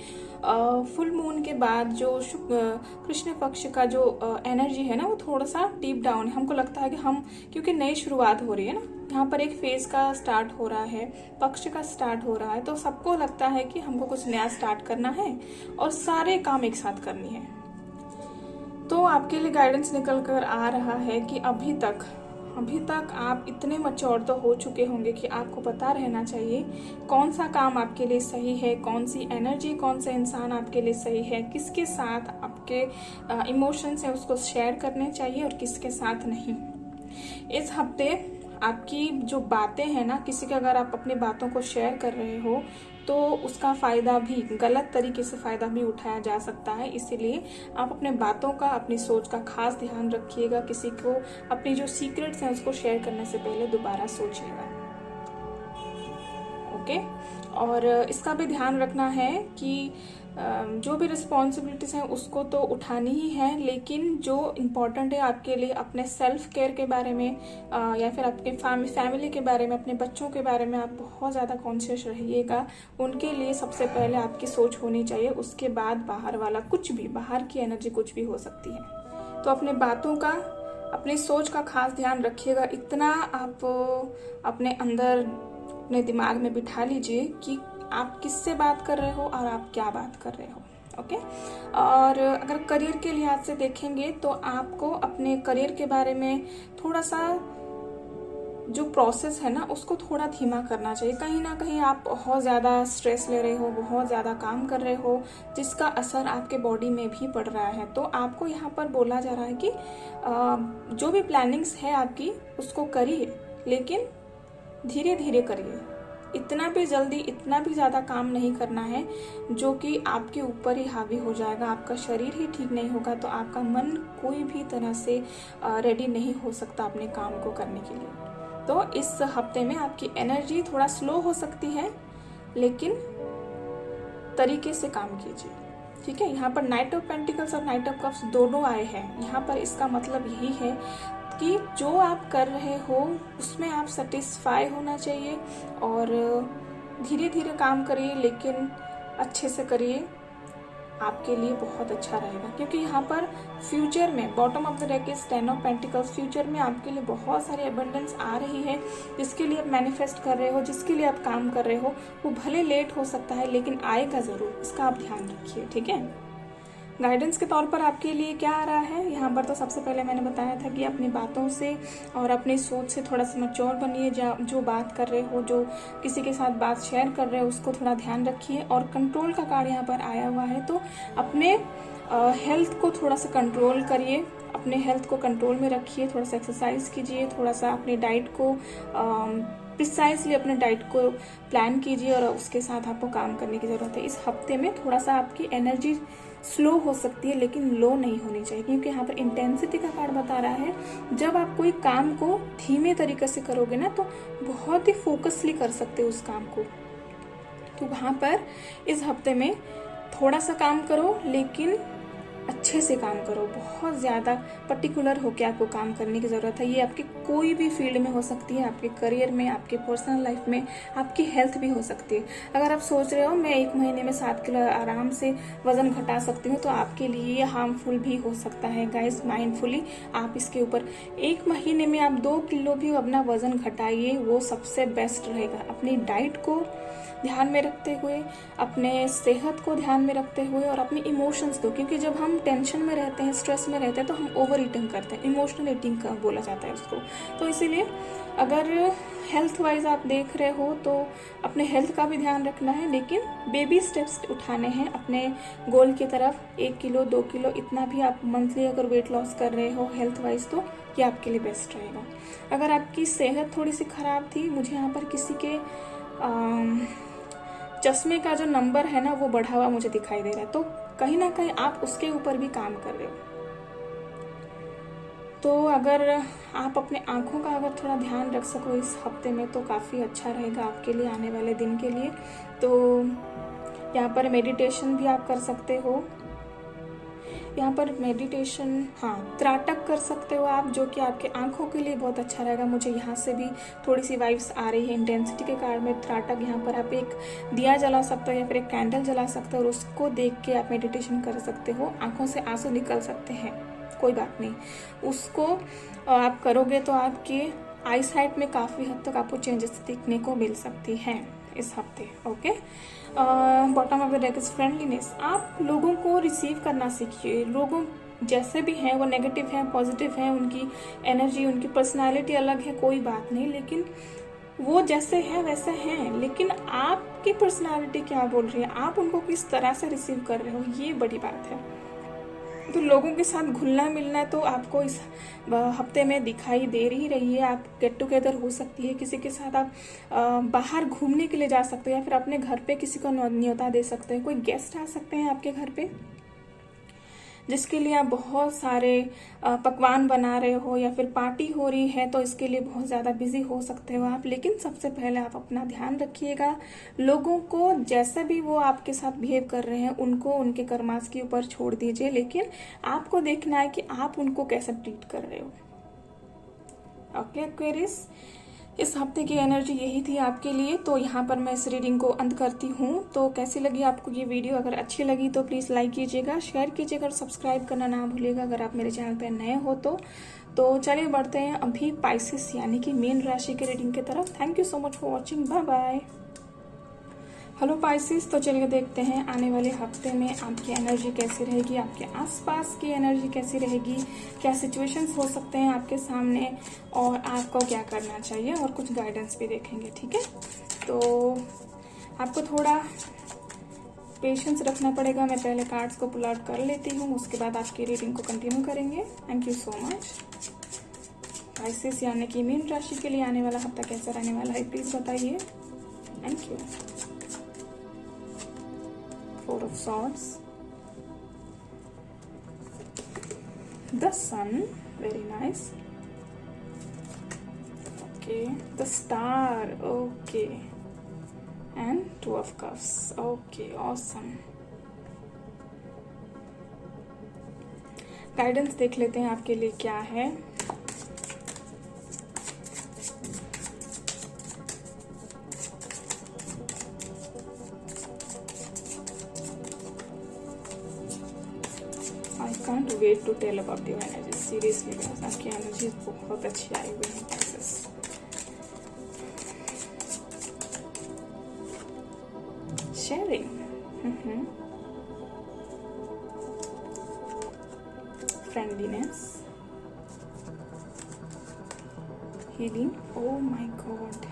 फुल मून के बाद जो कृष्ण पक्ष का जो एनर्जी है ना, वो थोड़ा सा डीप डाउन है। हमको लगता है कि हम, क्योंकि नई शुरुआत हो रही है ना, यहाँ पर एक फेज का स्टार्ट हो रहा है, पक्ष का स्टार्ट हो रहा है, तो सबको लगता है कि हमको कुछ नया स्टार्ट करना है और सारे काम एक साथ करनी है। तो आपके लिए गाइडेंस निकल कर आ रहा है कि अभी तक आप इतने मैच्योर तो हो चुके होंगे कि आपको पता रहना चाहिए कौन सा काम आपके लिए सही है, कौन सी एनर्जी, कौन सा इंसान आपके लिए सही है, किसके साथ आपके इमोशंस है उसको शेयर करने चाहिए और किसके साथ नहीं। इस हफ्ते आपकी जो बातें हैं ना, किसी का अगर आप अपनी बातों को शेयर कर रहे हो तो उसका फायदा भी, गलत तरीके से फायदा भी उठाया जा सकता है। इसीलिए आप अपने बातों का, अपनी सोच का खास ध्यान रखिएगा। किसी को अपनी जो सीक्रेट्स हैं उसको शेयर करने से पहले दोबारा सोचिएगा। ओके, और इसका भी ध्यान रखना है कि जो भी रिस्पॉन्सिबिलिटीज हैं उसको तो उठानी ही है, लेकिन जो इम्पोर्टेंट है आपके लिए अपने सेल्फ केयर के बारे में या फिर आपके फैमिली के बारे में, अपने बच्चों के बारे में आप बहुत ज़्यादा कॉन्शियस रहिएगा। उनके लिए सबसे पहले आपकी सोच होनी चाहिए, उसके बाद बाहर वाला कुछ भी, बाहर की एनर्जी कुछ भी हो सकती है। तो अपने बातों का, अपनी सोच का खास ध्यान रखिएगा। इतना आप अपने अंदर, अपने दिमाग में बिठा लीजिए कि आप किससे बात कर रहे हो और आप क्या बात कर रहे हो। ओके, और अगर करियर के लिहाज से देखेंगे तो आपको अपने करियर के बारे में थोड़ा सा जो प्रोसेस है ना उसको थोड़ा धीमा करना चाहिए। कहीं ना कहीं आप बहुत ज़्यादा स्ट्रेस ले रहे हो, बहुत ज़्यादा काम कर रहे हो, जिसका असर आपके बॉडी में भी पड़ रहा है। तो आपको यहाँ पर बोला जा रहा है कि जो भी प्लानिंग्स है आपकी उसको करिए, लेकिन धीरे धीरे करिए। इतना भी जल्दी, इतना भी ज़्यादा काम नहीं करना है जो कि आपके ऊपर ही हावी हो जाएगा। आपका शरीर ही ठीक नहीं होगा तो आपका मन कोई भी तरह से रेडी नहीं हो सकता अपने काम को करने के लिए। तो इस हफ्ते में आपकी एनर्जी थोड़ा स्लो हो सकती है, लेकिन तरीके से काम कीजिए, ठीक है। यहाँ पर नाइट ऑफ पेंटिकल्स और नाइट ऑफ कप्स दोनों आए हैं। यहाँ पर इसका मतलब यही है कि जो आप कर रहे हो उसमें आप सेटिस्फाई होना चाहिए और धीरे धीरे काम करिए, लेकिन अच्छे से करिए, आपके लिए बहुत अच्छा रहेगा। क्योंकि यहाँ पर फ्यूचर में bottom of the deck is 10 of pentacles. Future में आपके लिए बहुत सारी अबंडेंस आ रही है, जिसके लिए आप मैनिफेस्ट कर रहे हो, जिसके लिए आप काम कर रहे हो। वो भले लेट हो सकता है लेकिन आएगा ज़रूर, इसका आप ध्यान रखिए, ठीक है। गाइडेंस के तौर पर आपके लिए क्या आ रहा है यहाँ पर, तो सबसे पहले मैंने बताया था कि अपनी बातों से और अपनी सोच से थोड़ा सा मैच्योर बनिए। जो बात कर रहे हो, जो किसी के साथ बात शेयर कर रहे हो, उसको थोड़ा ध्यान रखिए। और कंट्रोल का कार्ड यहाँ पर आया हुआ है, तो अपने हेल्थ को थोड़ा सा कंट्रोल करिए, अपने हेल्थ को कंट्रोल में रखिए। थोड़ा सा एक्सरसाइज कीजिए, थोड़ा सा अपनी डाइट को प्रिसाइसली अपने डाइट को प्लान कीजिए और उसके साथ आपको काम करने की ज़रूरत है। इस हफ्ते में थोड़ा सा आपकी एनर्जी स्लो हो सकती है, लेकिन लो नहीं होनी चाहिए, क्योंकि यहाँ पर इंटेंसिटी का कार्ड बता रहा है जब आप कोई काम को धीमे तरीके से करोगे ना, तो बहुत ही फोकसली कर सकते हो उस काम को। तो वहाँ पर इस हफ्ते में थोड़ा सा काम करो, लेकिन अच्छे से काम करो। बहुत ज़्यादा पर्टिकुलर होकर आपको काम करने की ज़रूरत है। ये आपकी कोई भी फील्ड में हो सकती है, आपके करियर में, आपके पर्सनल लाइफ में, आपकी हेल्थ भी हो सकती है। अगर आप सोच रहे हो मैं 1 महीने में 7 किलो आराम से वज़न घटा सकती हूँ, तो आपके लिए ये हार्मफुल भी हो सकता है। गाइस, माइंडफुली आप इसके ऊपर 1 महीने में आप 2 किलो भी अपना वज़न घटाइए, वो सबसे बेस्ट रहेगा। अपनी डाइट को ध्यान में रखते हुए, अपने सेहत को ध्यान में रखते हुए और अपनी इमोशंस को, क्योंकि जब हम टेंशन में रहते हैं, स्ट्रेस में रहते हैं, तो हम ओवर ईटिंग करते हैं। इमोशनल ईटिंग का बोला जाता है उसको। तो इसीलिए अगर हेल्थ वाइज आप देख रहे हो तो अपने हेल्थ का भी ध्यान रखना है, लेकिन बेबी स्टेप्स उठाने हैं अपने गोल की तरफ। 1 किलो 2 किलो इतना भी आप मंथली अगर वेट लॉस कर रहे हो हेल्थ वाइज, तो ये आपके लिए बेस्ट रहेगा। अगर आपकी सेहत थोड़ी सी खराब थी, मुझे यहाँ पर किसी के चश्मे का जो नंबर है ना, वो बढ़ा हुआ मुझे दिखाई दे रहा है, तो कहीं ना कहीं आप उसके ऊपर भी काम कर रहे हो। तो अगर आप अपने आँखों का अगर थोड़ा ध्यान रख सको इस हफ्ते में, तो काफ़ी अच्छा रहेगा आपके लिए, आने वाले दिन के लिए। तो यहाँ पर मेडिटेशन भी आप कर सकते हो। यहाँ पर मेडिटेशन, हाँ, त्राटक कर सकते हो आप, जो कि आपके आंखों के लिए बहुत अच्छा रहेगा। मुझे यहाँ से भी थोड़ी सी वाइब्स आ रही है इंटेंसिटी के कार्ड में। त्राटक, यहाँ पर आप एक दिया जला सकते हो या फिर एक कैंडल जला सकते हो और उसको देख के आप मेडिटेशन कर सकते हो। आंखों से आंसू निकल सकते हैं, कोई बात नहीं, उसको आप करोगे तो आपके आई साइट में काफ़ी हद तक आपको चेंजेस देखने को मिल सकती हैं इस हफ्ते। Okay, bottom of the deck is friendliness. आप लोगों को रिसीव करना सीखिए। लोगों जैसे भी हैं, वो नेगेटिव हैं, पॉजिटिव हैं, उनकी एनर्जी, उनकी पर्सनालिटी अलग है, कोई बात नहीं, लेकिन वो जैसे हैं वैसे हैं। लेकिन आपकी पर्सनालिटी क्या बोल रही है, आप उनको किस तरह से रिसीव कर रहे हो, ये बड़ी बात है। तो लोगों के साथ घुलना मिलना तो आपको इस हफ्ते में दिखाई दे ही रही है। आप गेट टुगेदर हो सकती है, किसी के साथ आप बाहर घूमने के लिए जा सकते हो, या फिर अपने घर पे किसी को न्योता दे सकते हैं। कोई गेस्ट आ सकते हैं आपके घर पे, जिसके लिए आप बहुत सारे पकवान बना रहे हो, या फिर पार्टी हो रही है, तो इसके लिए बहुत ज़्यादा बिजी हो सकते हो आप। लेकिन सबसे पहले आप अपना ध्यान रखिएगा। लोगों को जैसे भी वो आपके साथ बिहेव कर रहे हैं, उनको उनके कर्मास के ऊपर छोड़ दीजिए, लेकिन आपको देखना है कि आप उनको कैसे ट्रीट कर रहे हो। ओके एक्वेरियस, इस हफ्ते की एनर्जी यही थी आपके लिए। तो यहाँ पर मैं इस रीडिंग को अंत करती हूँ। तो कैसी लगी आपको ये वीडियो? अगर अच्छी लगी तो प्लीज़ लाइक कीजिएगा, शेयर कीजिएगा और सब्सक्राइब करना ना भूलिएगा अगर आप मेरे चैनल पर नए हो तो चलिए बढ़ते हैं अभी पाइसेस यानी कि मीन राशि के रीडिंग की तरफ। Thank you so much for watching, bye bye. Hello Pisces, तो चलिए देखते हैं आने वाले हफ्ते में आपकी एनर्जी कैसी रहेगी, आपके आसपास की एनर्जी कैसी रहेगी, क्या सिचुएशंस हो सकते हैं आपके सामने और आपको क्या करना चाहिए, और कुछ गाइडेंस भी देखेंगे, ठीक है। तो आपको थोड़ा पेशेंस रखना पड़ेगा। मैं पहले कार्ड्स को पुल आउट कर लेती हूँ, उसके बाद आपकी रीडिंग को कंटिन्यू करेंगे। Thank you so much. Pisces यानी कि मीन राशि के लिए आने वाला हफ्ता कैसा रहने वाला है, प्लीज बताइए। Thank you. 4 of Swords, the Sun, very nice. Okay, the Star, okay, and 2 of Cups, okay, awesome. Guidance देख लेते हैं आपके लिए क्या है। I can't wait to tell about your energy, seriously guys, आपकी एनर्जी बहुत अच्छी आई हुई है। Sharing, friendliness, healing, oh my god,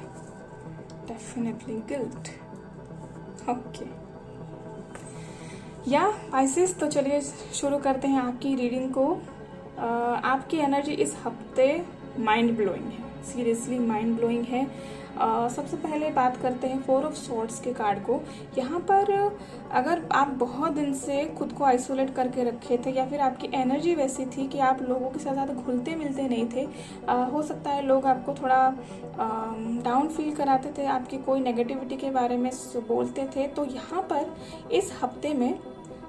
definitely guilt, okay, या पाइसेस। तो चलिए शुरू करते हैं आपकी रीडिंग को। आपकी एनर्जी इस हफ्ते माइंड ब्लोइंग है, सीरियसली माइंड ब्लोइंग है। सबसे पहले बात करते हैं 4 ऑफ स्वॉर्ड्स के कार्ड को। यहाँ पर अगर आप बहुत दिन से खुद को आइसोलेट करके रखे थे या फिर आपकी एनर्जी वैसी थी कि आप लोगों के साथ ज़्यादा घुलते मिलते नहीं थे, हो सकता है लोग आपको थोड़ा डाउन फील कराते थे, आपकी कोई नेगेटिविटी के बारे में बोलते थे, तो यहाँ पर इस हफ्ते में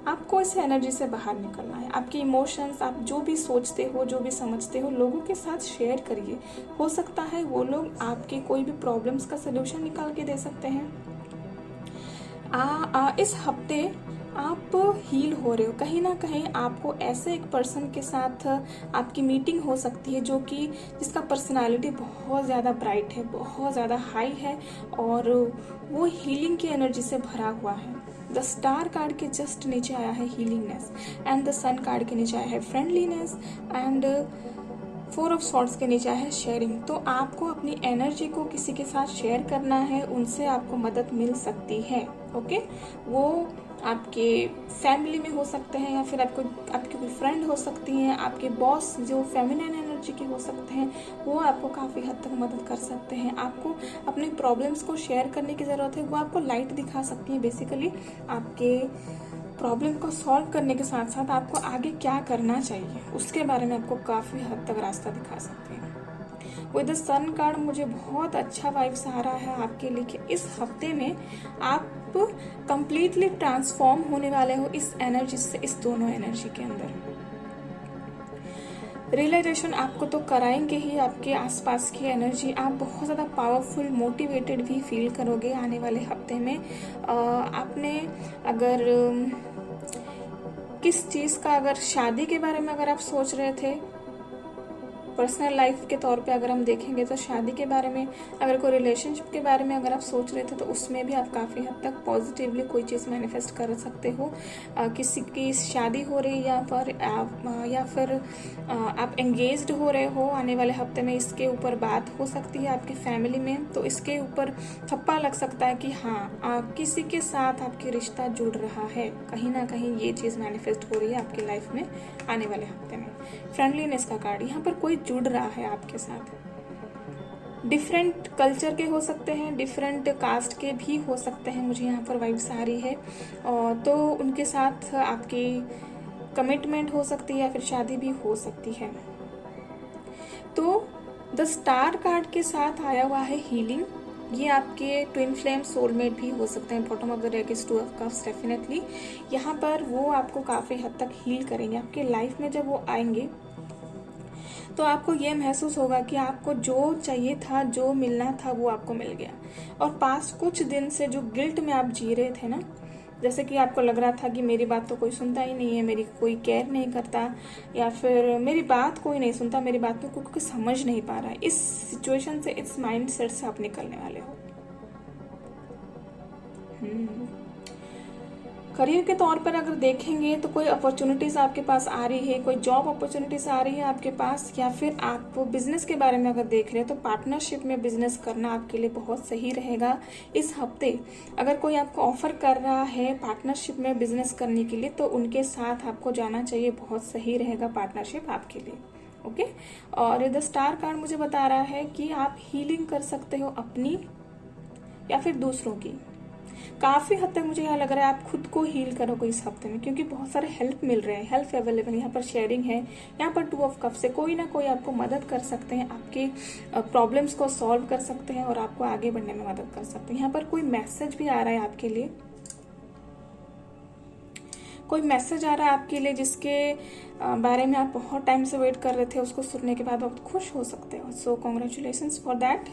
आपको इस एनर्जी से बाहर निकलना है। आपकी इमोशंस, आप जो भी सोचते हो, जो भी समझते हो, लोगों के साथ शेयर करिए। हो सकता है वो लोग आपके कोई भी प्रॉब्लम्स का सलूशन निकाल के दे सकते हैं। इस हफ्ते आप हील हो रहे हो, कहीं ना कहीं आपको ऐसे एक पर्सन के साथ आपकी मीटिंग हो सकती है जो कि जिसका पर्सनालिटी बहुत ज़्यादा ब्राइट है, बहुत ज़्यादा हाई है और वो हीलिंग की एनर्जी से भरा हुआ है। द स्टार कार्ड के जस्ट नीचे आया है हीलिंगनेस, एंड द सन कार्ड के नीचे आया है फ्रेंडलीनेस, एंड 4 ऑफ स्वॉर्ड्स के नीचे आया है शेयरिंग। तो आपको अपनी एनर्जी को किसी के साथ शेयर करना है, उनसे आपको मदद मिल सकती है। ओके, वो आपके फैमिली में हो सकते हैं या फिर आपकी कोई फ्रेंड हो सकती हैं, आपके बॉस जो फेमिनिन एनर्जी के हो सकते हैं, वो आपको काफ़ी हद तक मदद कर सकते हैं। आपको अपने प्रॉब्लम्स को शेयर करने की ज़रूरत है, वो आपको लाइट दिखा सकती हैं। बेसिकली आपके प्रॉब्लम को सॉल्व करने के साथ साथ आपको आगे क्या करना चाहिए उसके बारे में आपको काफ़ी हद तक रास्ता दिखा सकते हैं। विद द सन कार्ड मुझे बहुत अच्छा वाइब्स आ रहा है आपके लिए कि इस हफ्ते में आप कंप्लीटली ट्रांसफॉर्म होने वाले हो इस एनर्जी से, इस दोनों एनर्जी के अंदर। रियलाइजेशन आपको तो कराएंगे ही, आपके आसपास की एनर्जी, आप बहुत ज़्यादा पावरफुल, मोटिवेटेड भी फील करोगे आने वाले हफ्ते में। आपने अगर किस चीज़ का, अगर शादी के बारे में अगर आप सोच रहे थे, पर्सनल लाइफ के तौर पे अगर हम देखेंगे तो शादी के बारे में, अगर कोई रिलेशनशिप के बारे में अगर आप सोच रहे थे तो उसमें भी आप काफ़ी हद तक पॉजिटिवली कोई चीज़ मैनिफेस्ट कर सकते हो। किसी की शादी हो रही या फिर आप एंगेज्ड हो रहे हो आने वाले हफ्ते में, इसके ऊपर बात हो सकती है आपकी फैमिली में, तो इसके ऊपर थप्पा लग सकता है कि हाँ किसी के साथ आपकी रिश्ता जुड़ रहा है। कहीं ना कहीं ये चीज़ मैनिफेस्ट हो रही है आपकी लाइफ में आने वाले हफ्ते में। फ्रेंडलीनेस का कार्ड, यहाँ पर कोई जुड़ रहा है आपके साथ। डिफरेंट कल्चर के हो सकते हैं, डिफरेंट कास्ट के भी हो सकते हैं, मुझे यहाँ पर वाइब्स आ रही है। और तो उनके साथ आपकी कमिटमेंट हो सकती है या फिर शादी भी हो सकती है। तो द स्टार कार्ड के साथ आया हुआ है हीलिंग। ये आपके ट्विन फ्लेम सोलमेट भी हो सकते हैं। Bottom of the deck is 2 of cups, definitely यहाँ पर वो आपको काफ़ी हद तक हील करेंगे आपके लाइफ में। जब वो आएंगे तो आपको ये महसूस होगा कि आपको जो चाहिए था, जो मिलना था, वो आपको मिल गया। और पास कुछ दिन से जो गिल्ट में आप जी रहे थे ना, जैसे कि आपको लग रहा था कि मेरी बात तो कोई सुनता ही नहीं है, मेरी कोई केयर नहीं करता, या फिर मेरी बात कोई नहीं सुनता, मेरी बात को कोई समझ नहीं पा रहा है, इस सिचुएशन से, इस माइंड सेट से आप निकलने वाले हो। करियर के तौर पर अगर देखेंगे तो कोई अपॉर्चुनिटीज़ आपके पास आ रही है, कोई जॉब अपॉर्चुनिटीज़ आ रही है आपके पास, या फिर आप बिजनेस के बारे में अगर देख रहे हैं तो पार्टनरशिप में बिजनेस करना आपके लिए बहुत सही रहेगा इस हफ्ते। अगर कोई आपको ऑफर कर रहा है पार्टनरशिप में बिजनेस करने के लिए तो उनके साथ आपको जाना चाहिए, बहुत सही रहेगा पार्टनरशिप आपके लिए। ओके। और द स्टार कार्ड मुझे बता रहा है कि आप हीलिंग कर सकते हो अपनी या फिर दूसरों की। काफी हद तक मुझे यहाँ लग रहा है आप खुद को हील करोगे इस हफ्ते में, क्योंकि बहुत सारे हेल्प मिल रहे हैं, हेल्प अवेलेबल, यहाँ पर शेयरिंग है, यहाँ पर 2 ऑफ कप से कोई ना कोई आपको मदद कर सकते हैं, आपके प्रॉब्लम्स को सॉल्व कर सकते हैं और आपको आगे बढ़ने में मदद कर सकते हैं। यहाँ पर कोई मैसेज भी आ रहा है आपके लिए, कोई मैसेज आ रहा है आपके लिए जिसके बारे में आप बहुत टाइम से वेट कर रहे थे, उसको सुनने के बाद आप खुश हो सकते हो। सो कॉन्ग्रेचुलेशंस फॉर दैट।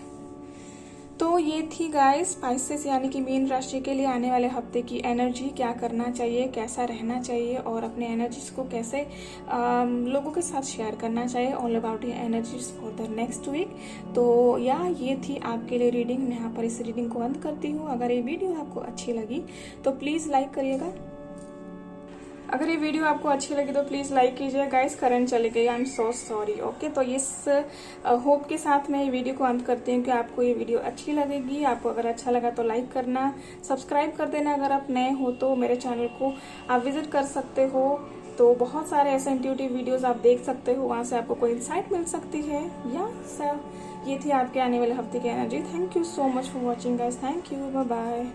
तो ये थी गाइस स्पाइसेस यानी कि मीन राशि के लिए आने वाले हफ्ते की एनर्जी, क्या करना चाहिए, कैसा रहना चाहिए और अपने एनर्जीज को कैसे लोगों के साथ शेयर करना चाहिए। All about your energies for the next week. तो ये थी आपके लिए रीडिंग। मैं यहाँ पर इस रीडिंग को अंत करती हूँ। अगर ये वीडियो आपको अच्छी लगी तो प्लीज़ लाइक करिएगा। अगर ये वीडियो आपको अच्छी लगी तो प्लीज़ लाइक कीजिए। गाइस करंट चले गई, I am so sorry. Okay, तो इस होप के साथ मैं ये वीडियो को अंत करती हूँ कि आपको ये वीडियो अच्छी लगेगी। आपको अगर अच्छा लगा तो लाइक करना, सब्सक्राइब कर देना। अगर आप नए हो तो मेरे चैनल को आप विजिट कर सकते हो, तो बहुत सारे ऐसे इंट्यूटिव वीडियोस आप देख सकते हो, वहाँ से आपको कोई इंसाइट मिल सकती है। ये थी आपके आने वाले हफ्ते की energy. Thank you so much for watching guys. Thank you, bye bye.